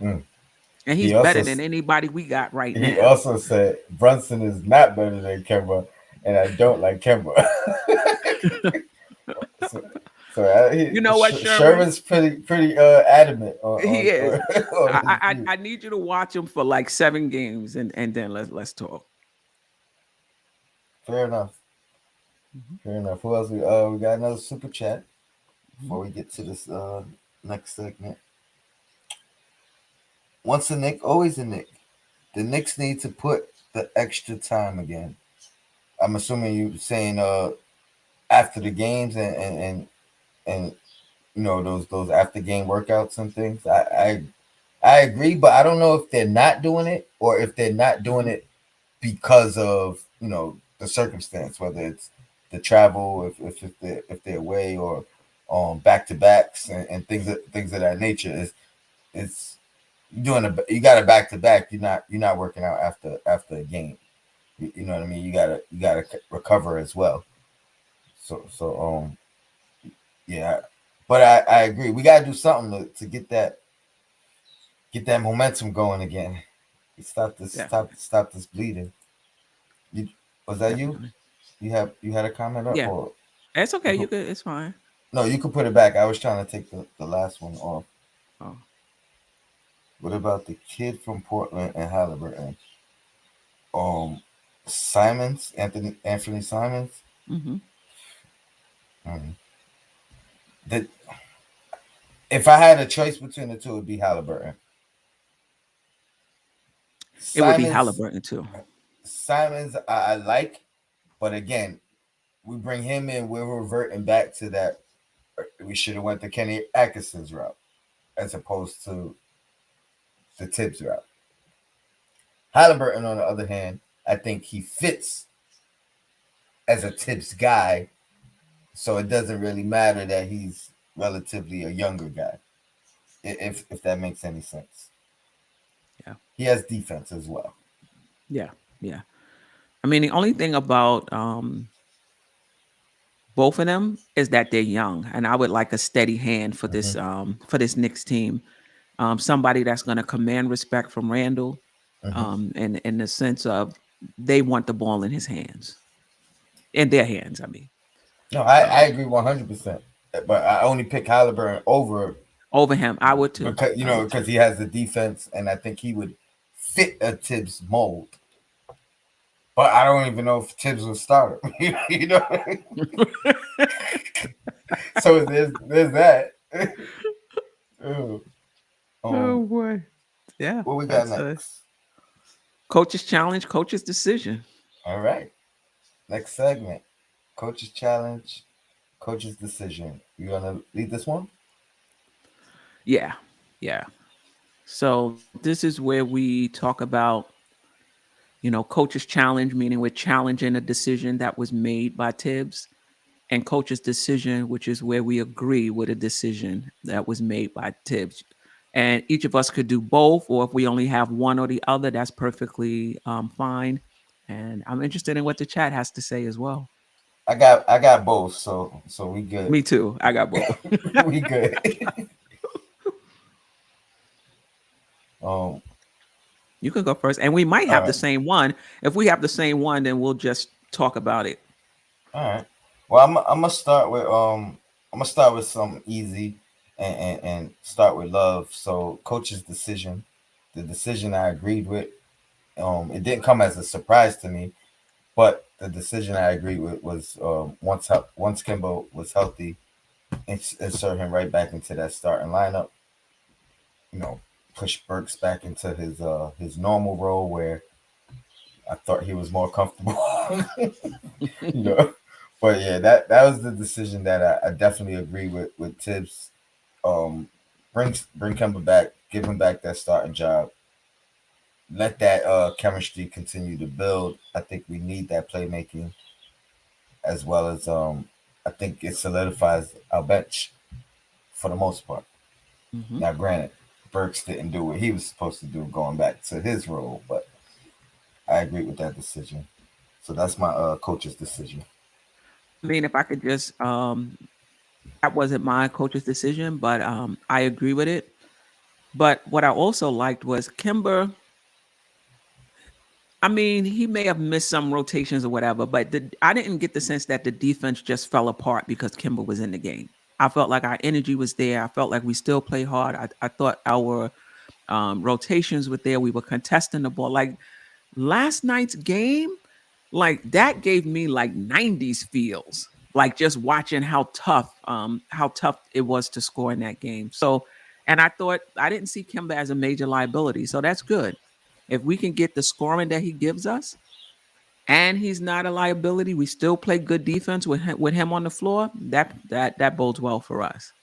mm. And he's he better also than anybody we got right he now. also said Brunson is not better than Kemba, and I don't like Kemba. so You know what, Sherwin? Sherman's pretty adamant He on is. on his I, view. I I need you to watch him for like 7 games, and then let's talk. Fair enough. Mhm, Fair enough. Who else? We got another super chat mhm. before we get to this next segment. Once a Nick, always a Nick. The Knicks need to put the extra time again. I'm assuming you saying after the games and those after game workouts and things. I agree, but I don't know if they're not doing it or if they're not doing Mhm. it because of the circumstance, whether it's the travel, if they're away or back to backs and things of that nature. It's you got a back to back. You're not working out after a game. You know what I mean. You gotta recover as well. So yeah, but I agree. We gotta do something to get that momentum going again. Stop this stop Definitely, stop this bleeding. You, was that you? definitely. You had a comment up Yeah, or it's you okay. could, It's fine. no, you could put it back. I was trying to take the last one off. Oh, What about the kid from Portland and Halliburton? Um Simons, Anthony Simons. hmm. Mm. That if I had a choice between the two, it'd be Halliburton. It would be Simons Halliburton too. Simons I like, but again, we bring him in, we're reverting back to that. We should have went the Kenny Atkinson's route as opposed to the Tibbs route. Halliburton, on the other hand, I think he fits as a Tibbs guy, so it doesn't really matter that he's relatively a younger guy, if that makes any sense. Yeah, He has defense as well. yeah, yeah. I mean, the only thing about both of them is that they're young, and I would like a steady hand Hmm. for this Knicks team. Somebody that's going to command respect from Randall, Hmm. and in the sense of they want the ball in his hands, in their hands. I mean, No, I um, agree 100%. But I only pick Halliburton over over him, I would too. because I would because too. he has the defense, and I think he would fit a Tibbs mold. But I don't even know if Tibbs will start him. you know. So there's that. Ooh. Oh um, boy, yeah, what we got that's a next? coach's challenge, coach's decision. All right, next segment: coach's challenge, coach's decision. You gonna lead this one? Yeah, yeah. So this is where we talk about, coach's challenge, meaning we're challenging a decision that was made by Tibbs, and coach's decision, which is where we agree with a decision that was made by Tibbs. And each of us could do both, or if we only have one or the other, that's perfectly fine. And I'm interested in what the chat has to say as well. I got both, so we good. Me too. I got both. We good. um, You can go first, and we might all have the right, same one. If we have the same one, then we'll just talk about it. all right. Well, I'm gonna start with something easy, and start with love. So, coach's decision, the decision I agreed with. It didn't come as a surprise to me, but the decision I agreed with was once Kimbo was healthy, insert him right back into that starting lineup. You know, push Burks back into his normal role where I thought he was more comfortable. you know, but yeah, that was the decision that I definitely agree with Tibbs. Um, bring Kimbo back, give him back that starting job. Let that chemistry continue to build. I think we need that playmaking as well as I think it solidifies our bench for the most part. Hmm. Now, granted, Burks didn't do what he was supposed to do going back to his role, but I agree with that decision. So that's my coach's decision. I mean, if I could just, that wasn't my coach's decision, but I agree with it. But what I also liked was Kimber. I mean, he may have missed some rotations or whatever, but I didn't get the sense that the defense just fell apart because Kimber was in the game. I felt like our energy was there. I felt like we still play hard. I thought our rotations were there. We were contesting the ball. Like last night's game, like that gave me like 90s feels. Like just watching how tough it was to score in that game. So, and I thought I didn't see Kimber as a major liability. So that's good. If we can get the scoring that he gives us, and he's not a liability, we still play good defense with him on the floor. That bodes well for us.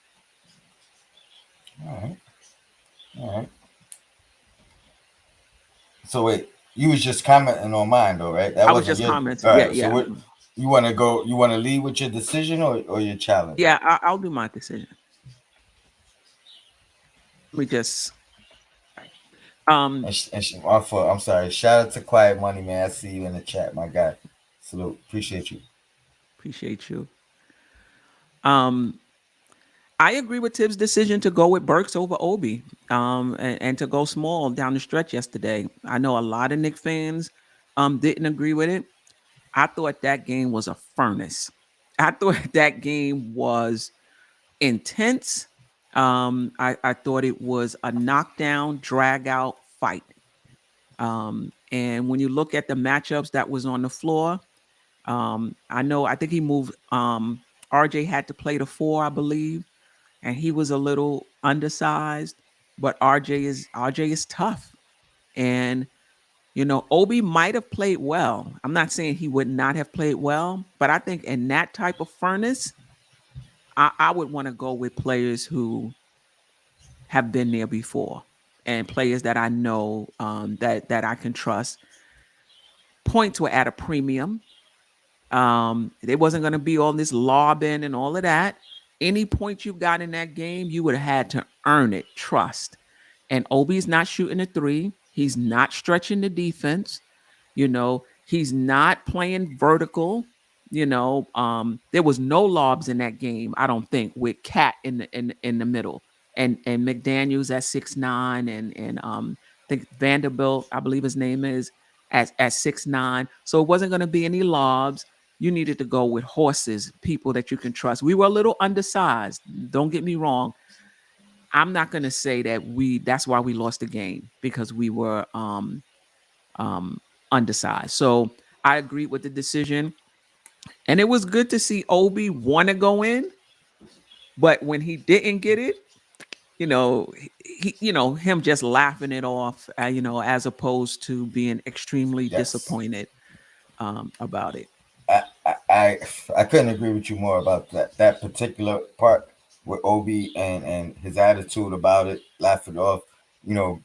All right, all right. So wait, you was just commenting on mine though, right? That I was wasn't just your. commenting. All Yeah, right. So yeah, what you want to go? You want to lead with your decision or your challenge? yeah. I'll do my decision. Let me just. Um, I'm sorry. Shout out to Quiet Money, man. I see you in the chat, my guy. Salute. Appreciate you. appreciate you. Um, I agree with Tibbs' decision to go with Burks over Obi, and to go small down the stretch yesterday. I know a lot of Knicks fans didn't agree with it. I thought that game was a furnace. I thought that game was intense. I thought it was a knockdown, drag out fight. And when you look at the matchups that was on the floor, I think he moved. RJ had to play the four, I believe, and he was a little undersized. But RJ is tough, and Obi might have played well. I'm not saying he would not have played well, but I think in that type of furnace, I would want to go with players who have been there before and players that I know that I can trust. Points were at a premium. There wasn't going to be all this lobbing and all of that. Any point you got in that game, you would have had to earn it, trust. And Obi's not shooting a three. He's not stretching the defense. He's not playing vertical. There was no lobs in that game, I don't think, with Cat in the middle. And McDaniels at 6'9", and I think Vanderbilt, I believe his name is, at 6'9". So it wasn't gonna be any lobs. You needed to go with horses, people that you can trust. We were a little undersized. Don't get me wrong. I'm not gonna say that's why we lost the game, because we were um undersized. So I agree with the decision. And it was good to see Obi want to go in, but when he didn't get it, him just laughing it off, as opposed to being extremely Yes. disappointed about it. I couldn't agree with you more about that particular part with Obi and his attitude about it, laugh it off, you know,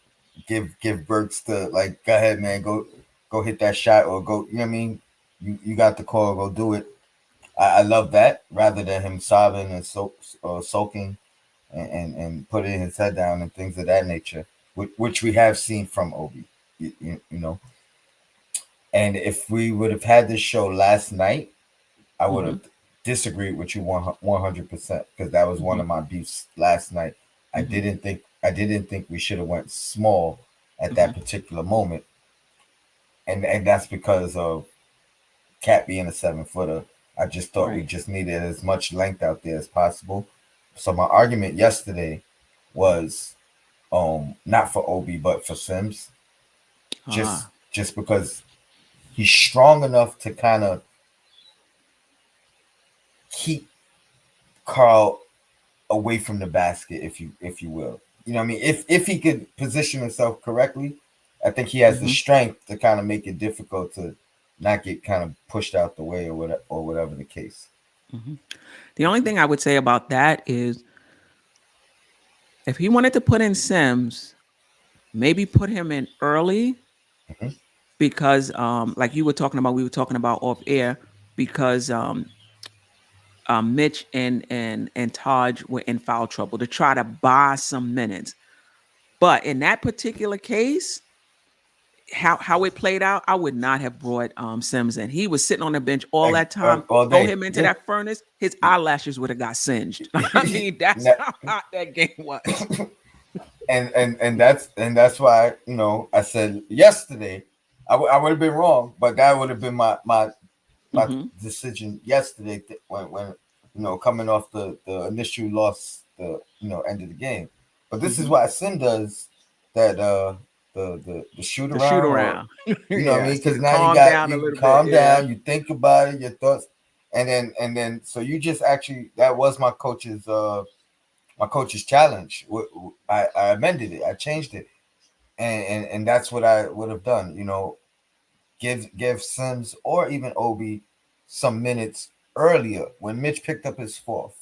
give Burks the like, go ahead, man, go hit that shot or go, you know what I mean? You got the call, go do it. I love that rather than him sobbing and sulking and putting his head down and things of that nature, which we have seen from Obi, you know. And if we would have had this show last night, I would Mm-hmm. have disagreed with you 100% because that was one Mm-hmm. of my beefs last night. Mm-hmm. I didn't think we should have went small at Mm-hmm. that particular moment, and that's because of Cat being a 7 footer. I just thought we Right. just needed as much length out there as possible. So my argument yesterday was not for Obi but for Sims, just Ah. just because he's strong enough to kind of keep Carl away from the basket, if you will. You know what I mean? If he could position himself correctly, I think he has the Mm-hmm. strength to kind of make it difficult to not get kind of pushed out the way or whatever the case. Mm-hmm. The only thing I would say about that is if he wanted to put in Sims, maybe put him in early Hmm. because like you were talking about, we were talking about off air because Mitch and Taj were in foul trouble to try to buy some minutes. But in that particular case, how it played out, I would not have brought Sims in. He was sitting on the bench all Like that time. all Throw day, him into yeah. that furnace, his eyelashes would have got singed. I mean, that's Now- how hot that game was. and that's why I said yesterday I would have been wrong, but that would have been my Hmm. decision yesterday when coming off the initial loss, the end of the game. But this is Hmm. why Sim does that, the shoot The shoot around, or around. what I Yeah, mean, so because you now you calm got down a you little bit. calm Yeah. down, you think about it, your thoughts, and then so you just actually, that was my coach's challenge. I amended it, I changed it, and that's what I would have done. Give Sims or even Obi some minutes earlier when Mitch picked up his fourth,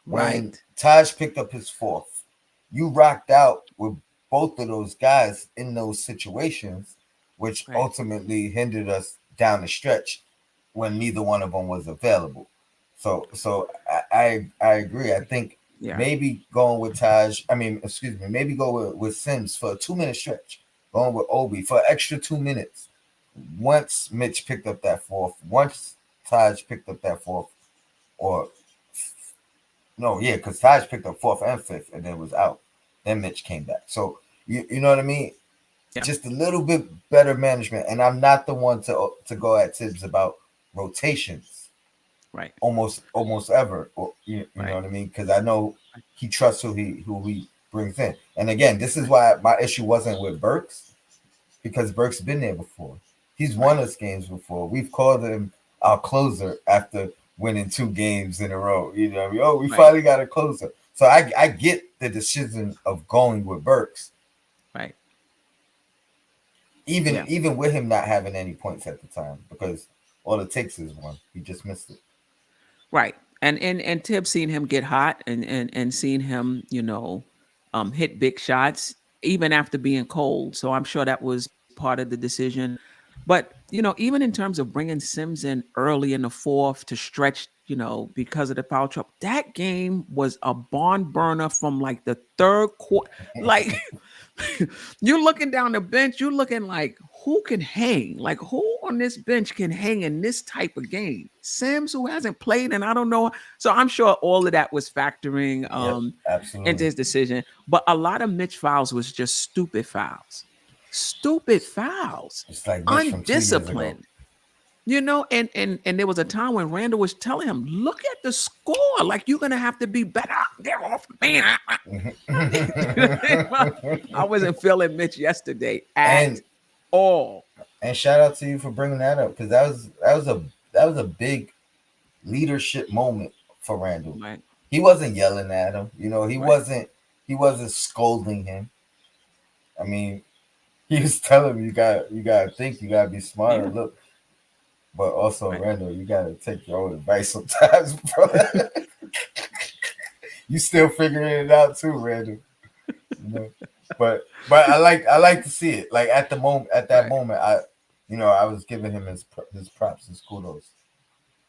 when Right. Taj picked up his fourth. You rocked out with both of those guys in those situations, which Right. ultimately hindered us down the stretch when neither one of them was available. So I agree. I think Yeah. maybe going with Taj. I mean, excuse me. Maybe go with Sims for a 2 minute stretch. Going with Obi for an extra 2 minutes once Mitch picked up that fourth, once Taj picked up that fourth, or no, yeah, because Taj picked up fourth and fifth and then was out. Then Mitch came back. So you know what I mean? Yeah. Just a little bit better management. And I'm not the one to go at Tibbs about rotations Right. almost ever. Or, you know Right. what I mean? Because I know Right. he trusts who he brings in. And again, this is Right. why my issue wasn't with Burks, because Burke's been there before. He's won Right. us games before. We've called him our closer after winning 2 games in a row. You know, what I mean? Oh, we Right. finally got a closer. So I get the decision of going with Burks, Right. even Yeah. even with him not having any points at the time, because all it takes is one. He just missed it. Right. And Tibbs seen him get hot and seen him, hit big shots even after being cold. So I'm sure that was part of the decision. But, even in terms of bringing Sims in early in the fourth to stretch, because of the foul trouble, that game was a barn burner from like the third quarter. Like you're looking down the bench, you're looking like who can hang? Like who on this bench can hang in this type of game? Sims, who hasn't played, and I don't know. So I'm sure all of that was factoring Yep, into absolutely. his decision. But a lot of Mitch fouls was just stupid fouls. Stupid fouls. It's like Mitch from 2 years ago. Undisciplined. And there was a time when Randall was telling him, look at the score. Like you're gonna have to be better. Get off me. I wasn't feeling Mitch yesterday at and all. and shout out to you for bringing that up, because that was a big leadership moment for Randall. Right, He wasn't yelling at him. He right. wasn't scolding him. I mean, he was telling him, you gotta think, you gotta be smarter. Yeah, Look, but also right. Randall, you gotta take your own advice sometimes, bro. You still figuring it out too, Randall. You know, but I like to see it. Like at that Right. moment, I was giving him his props, his kudos,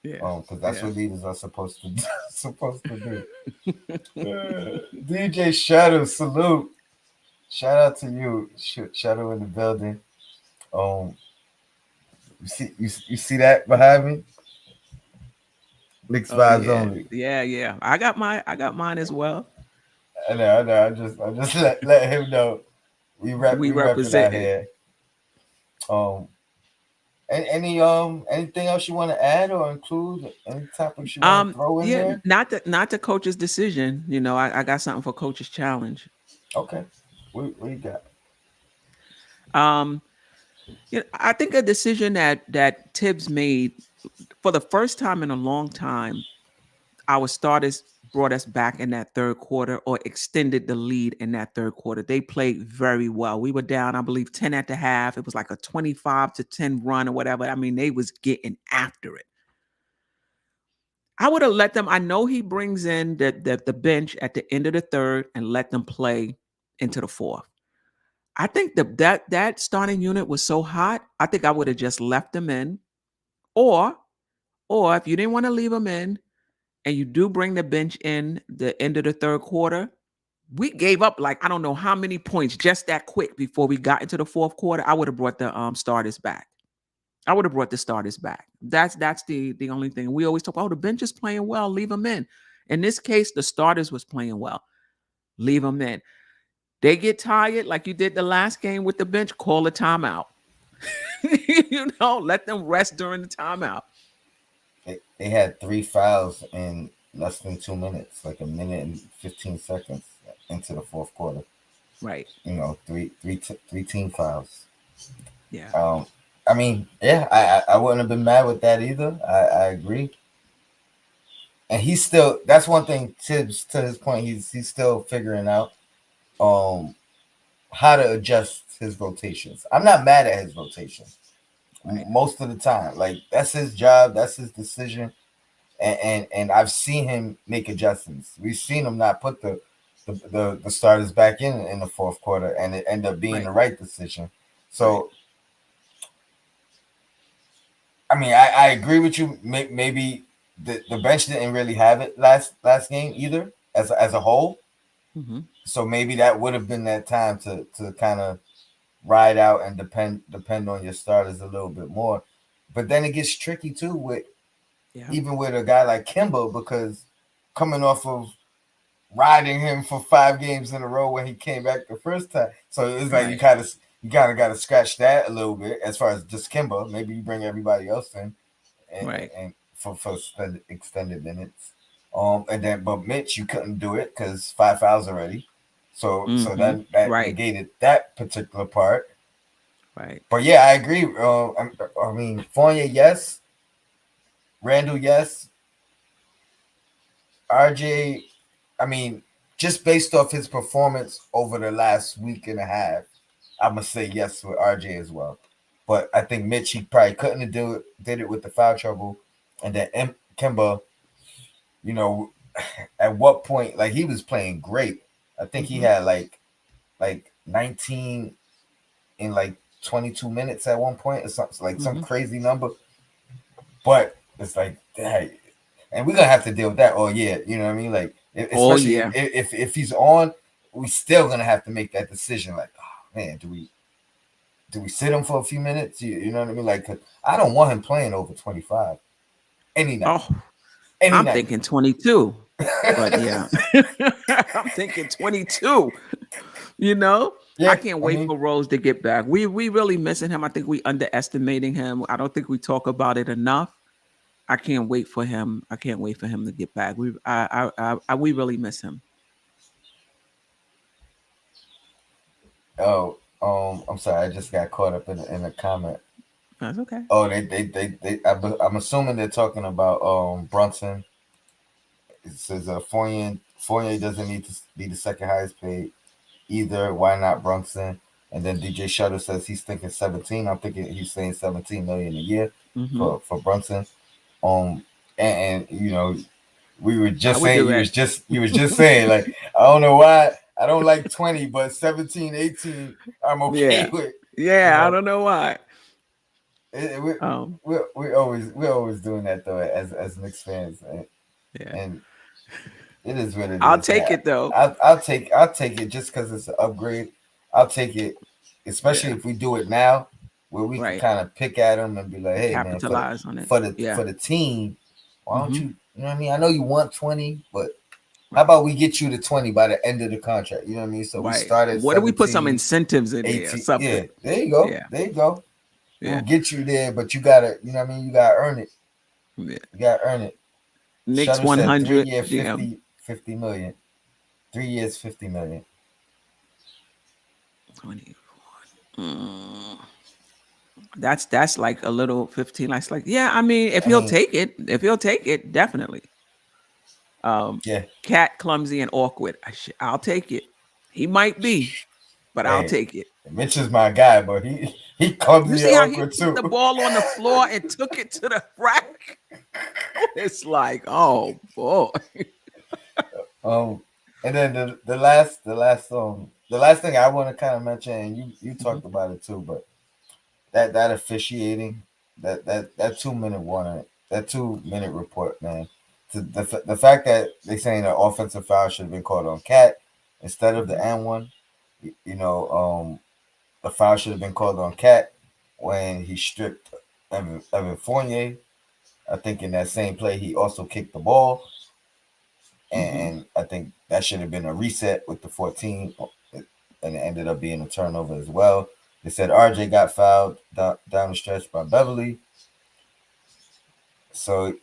Yeah. because that's Yeah. what leaders are supposed to supposed to do. DJ Shadow, salute. Shout out to you, Shadow in the building. Um, you see that behind me? Knicks Oh vibes yeah, only. yeah, yeah. I got mine as well. I know. I just let him know We we rep it out represent it. here. Um, anything else you want to add or include? Any topics you want to throw in Yeah, there? not the coach's decision. You know, I got something for coach's challenge. Okay, what you got? Um, I think a decision that Tibbs made for the first time in a long time, our starters brought us back in that third quarter or extended the lead in that third quarter. They played very well. We were down, I believe, 10 at the half. It was like a 25-10 run or whatever. I mean, they was getting after it. I would have let them. I know he brings in the bench at the end of the third and let them play into the fourth. I think that starting unit was so hot. I think I would have just left them in, or if you didn't want to leave them in, and you do bring the bench in the end of the third quarter, we gave up like I don't know how many points just that quick before we got into the fourth quarter. I would have brought the starters back. I would have brought the starters back. That's the only thing. We always talk, oh, the bench is playing well, leave them in. In this case, the starters was playing well. Leave them in. They get tired, like you did the last game with the bench, call a timeout. Let them rest during the timeout. They had three fouls in less than 2 minutes, like a minute and 15 seconds into the fourth quarter. Right. You know, three team fouls. Yeah. Um, I mean, yeah, I wouldn't have been mad with that either. I agree. And he's still that's one thing Tibbs to his point, he's still figuring out um how to adjust his rotations. I'm not mad at his rotation Right. most of the time. Like that's his job, that's his decision. And I've seen him make adjustments. We've seen him not put the starters back in the fourth quarter, and it ended up being Right. the right decision. Right. So I mean, I agree with you. Maybe the bench didn't really have it last game either as a whole. Mm-hmm. So maybe that would have been that time to kind of ride out and depend on your starters a little bit more. But then it gets tricky too with Yeah. even with a guy like Kimba because coming off of riding him for 5 games in a row when he came back the first time. So it's like Right. you kind of got to scratch that a little bit as far as just Kimba. Maybe you bring everybody else in Right. and for extended minutes. And then but Mitch, you couldn't do it because 5 fouls already. So Mm-hmm. that Right. negated that particular part. Right. But yeah, I agree. I mean, Fournier, yes. Randall, yes. RJ, I mean, just based off his performance over the last week and a half, I'm gonna say yes with RJ as well. But I think Mitch he probably couldn't have did it with the foul trouble, and then Kimba, you know, at what point like he was playing great. I think he Mm-hmm. had like 19 in like 22 minutes at one point or something like some Mm-hmm. crazy number. But it's like, hey, and we're gonna have to deal with that all year. You know what I mean? Like, Oh especially yeah. if he's on, we still gonna have to make that decision. Like, oh, man, do we sit him for a few minutes? You know what I mean? Like, 'cause I don't want him playing over 25 any night, Oh, any I'm night. thinking 22. But yeah. I'm thinking 22. You know? I Yeah, can't I wait mean, for Rose to get back. We really missing him. I think we underestimating him. I don't think we talk about it enough. I can't wait for him. I can't wait for him to get back. We really miss him. oh, I'm sorry, I just got caught up in a comment. That's okay. Oh, I'm assuming they're talking about Brunson. It says Fournier doesn't need to be the second highest paid either. Why not Brunson? And then DJ Shutter says he's thinking 17. I'm thinking he's saying 17 million a year Mm-hmm. for Brunson. Um, and you know we were I just would saying do it. you was just saying like I don't know why I don't like 20, but 17, 18 I'm okay Yeah. with. You Yeah, I know, don't know why. it, we Um, we're always doing that though as Knicks fans, yeah. and it is what it I'll is. take it though. I'll take it just because it's an upgrade. I'll take it, especially Yeah. if we do it now, where we can Right. kind of pick at them and be like, "Hey, man, Capitalize on it. for the Yeah. for the team, why don't Mm-hmm. you You know what I mean? I know you want 20, but how Right. about we get you to 20 by the end of the contract? You know what I mean? So we Right. start at What do we put some 17, incentives in there? 18. Something. Yeah, there you go. Yeah. There you go. We'll Yeah. get you there, but you gotta, you know what I mean? You gotta earn it. Yeah. You gotta earn it. Knicks Shutter said 100. 3 year Yeah. 50 million. 3 years 50 million. 20. Mm, that's like a little 15. That's like, yeah, I mean, I mean, if he'll take it, definitely. Um, yeah. Cat, clumsy, and awkward. I'll take it. He might be, but I'll Hey, take it. Mitch is my guy, but he You clumsy and see how he awkward put the too. ball on the floor and took it to the rack? It's like, oh boy. Um, and then the last thing I want to kind of mention, and you Mhm, talked about it too, but that officiating, that 2 minute warning, that 2 minute report, man. The fact that they saying an offensive foul should have been called on Cat instead of mhm, the N1, the foul should have been called on Cat when he stripped Evan Fournier. I think in that same play he also kicked the ball, mhm, and I think that should have been a reset with the 14, and it ended up being a turnover as well. They said RJ got fouled down the stretch by Beverly, so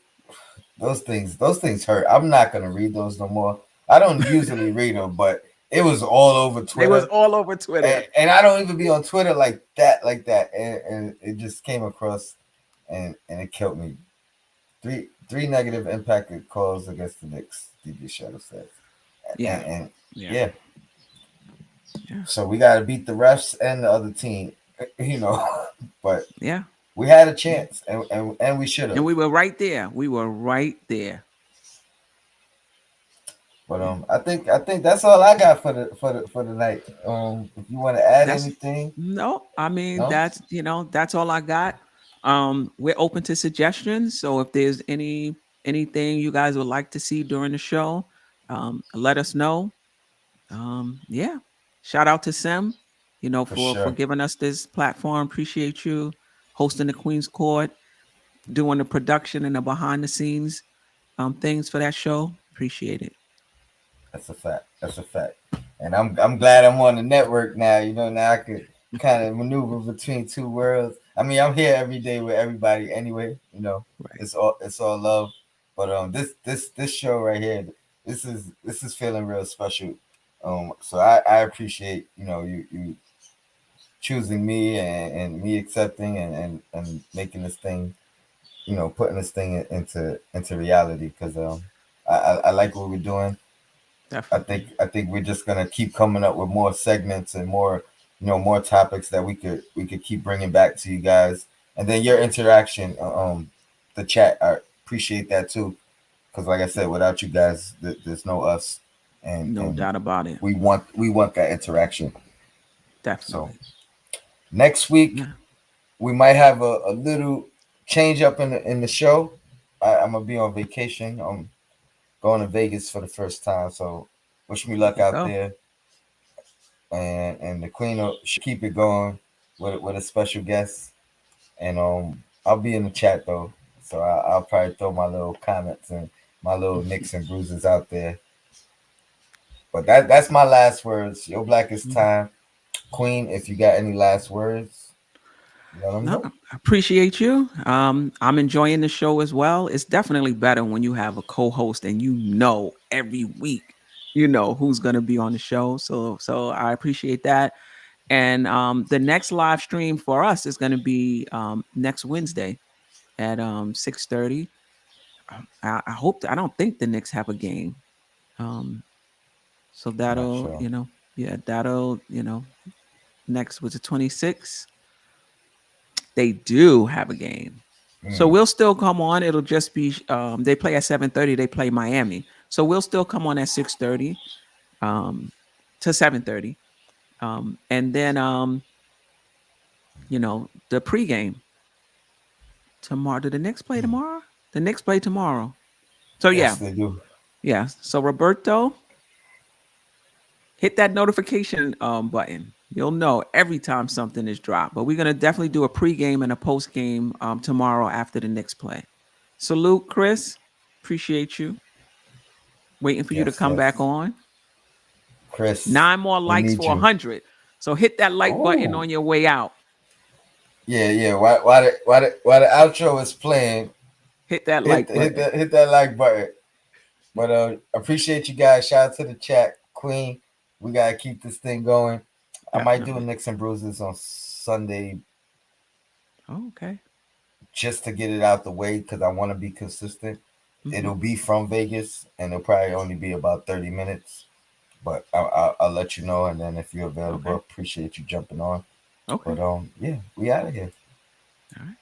those things hurt. I'm not gonna read those no more. I don't usually read them, but it was all over They was Twitter, all over Twitter. and I don't even be on Twitter like that, and it just came across, and it killed me. Three negative impacted calls against the Knicks. DJ Shadow says, and, Yeah, and yeah, yeah, yeah, so we got to beat the refs and the other team, you know. But yeah, we had a yeah. chance, and we should And have. we were right there. We were right there. But Yeah. I think that's all I got for the night. If you want to add That's anything, no, I mean no, that's all I got. We're open to suggestions. So if there's anything you guys would like to see during the show, let us know. Yeah. Shout out to Sim, for for sure. giving us this platform. Appreciate you hosting the Queen's Court, doing the production and the behind the scenes things for that show. Appreciate it. That's a fact. That's a fact. And I'm glad I'm on the network now. Now I could kind of maneuver between two worlds. I mean, I'm here every day with everybody anyway. Right. It's all love. But this show right here, this is feeling real special. So I appreciate you choosing me, and me accepting, and making this thing, putting this thing into reality, because I like what we're doing. I Definitely. think I think we're just gonna keep coming up with more segments and more topics that we could keep bringing back to you guys, and then your interaction, the chat. I appreciate that too, because like I said, without you guys, there's no us, No and doubt about it. we want that interaction. So Definitely. next week Yeah. we might have a little change up in the show. I'm gonna be on vacation. I'm going to Vegas for the first time, so wish me There luck you out go. there. And the queen should keep it going with a special guest. And I'll be in the chat though, so I'll probably throw my little comments and my little nicks and bruises out there. But that's my last words. Your blackest Mhm. time, Queen. If you got any last words, let them No, know. I appreciate you. I'm enjoying the show as well. It's definitely better when you have a co-host and every week, who's going to be on the show. So I appreciate that. And the next live stream for us is going to be next Wednesday at 6:30. I hope I don't think the Knicks have a game. Um, so I'm not that'll sure. yeah, that'll next was the 26th. They do have a game. So Mm, we'll still come on. It'll just be they play at 7:30, they play Miami. So we'll still come on at 6:30 um to 7:30. And then the pregame tomorrow. Did the Knicks play mm. tomorrow? The Knicks play tomorrow. So Yes, yeah, they do. yeah. So Roberto, hit that notification button. You'll know every time something is dropped. But we're gonna definitely do a pregame and a postgame tomorrow after the Knicks play. Salute, Chris. Appreciate you. Waiting for you to Yes, come back yes. on. Chris, 9 more we likes need for you. 100. So hit that like button Oh, on your way out. yeah, yeah. While the outro is playing, Hit that like button. hit that like button. But appreciate you guys. Shout out to the chat, Queen. We gotta keep this thing going. I might do a Definitely. Knicks and Bruises on Sunday Oh, okay. just to get it out the way because I want to be consistent. Mm-hmm. It'll be from Vegas and it'll probably only be about 30 minutes. But I'll let you know, and then if you're available, Okay. appreciate you jumping on. Okay. But yeah, we out of here. All right.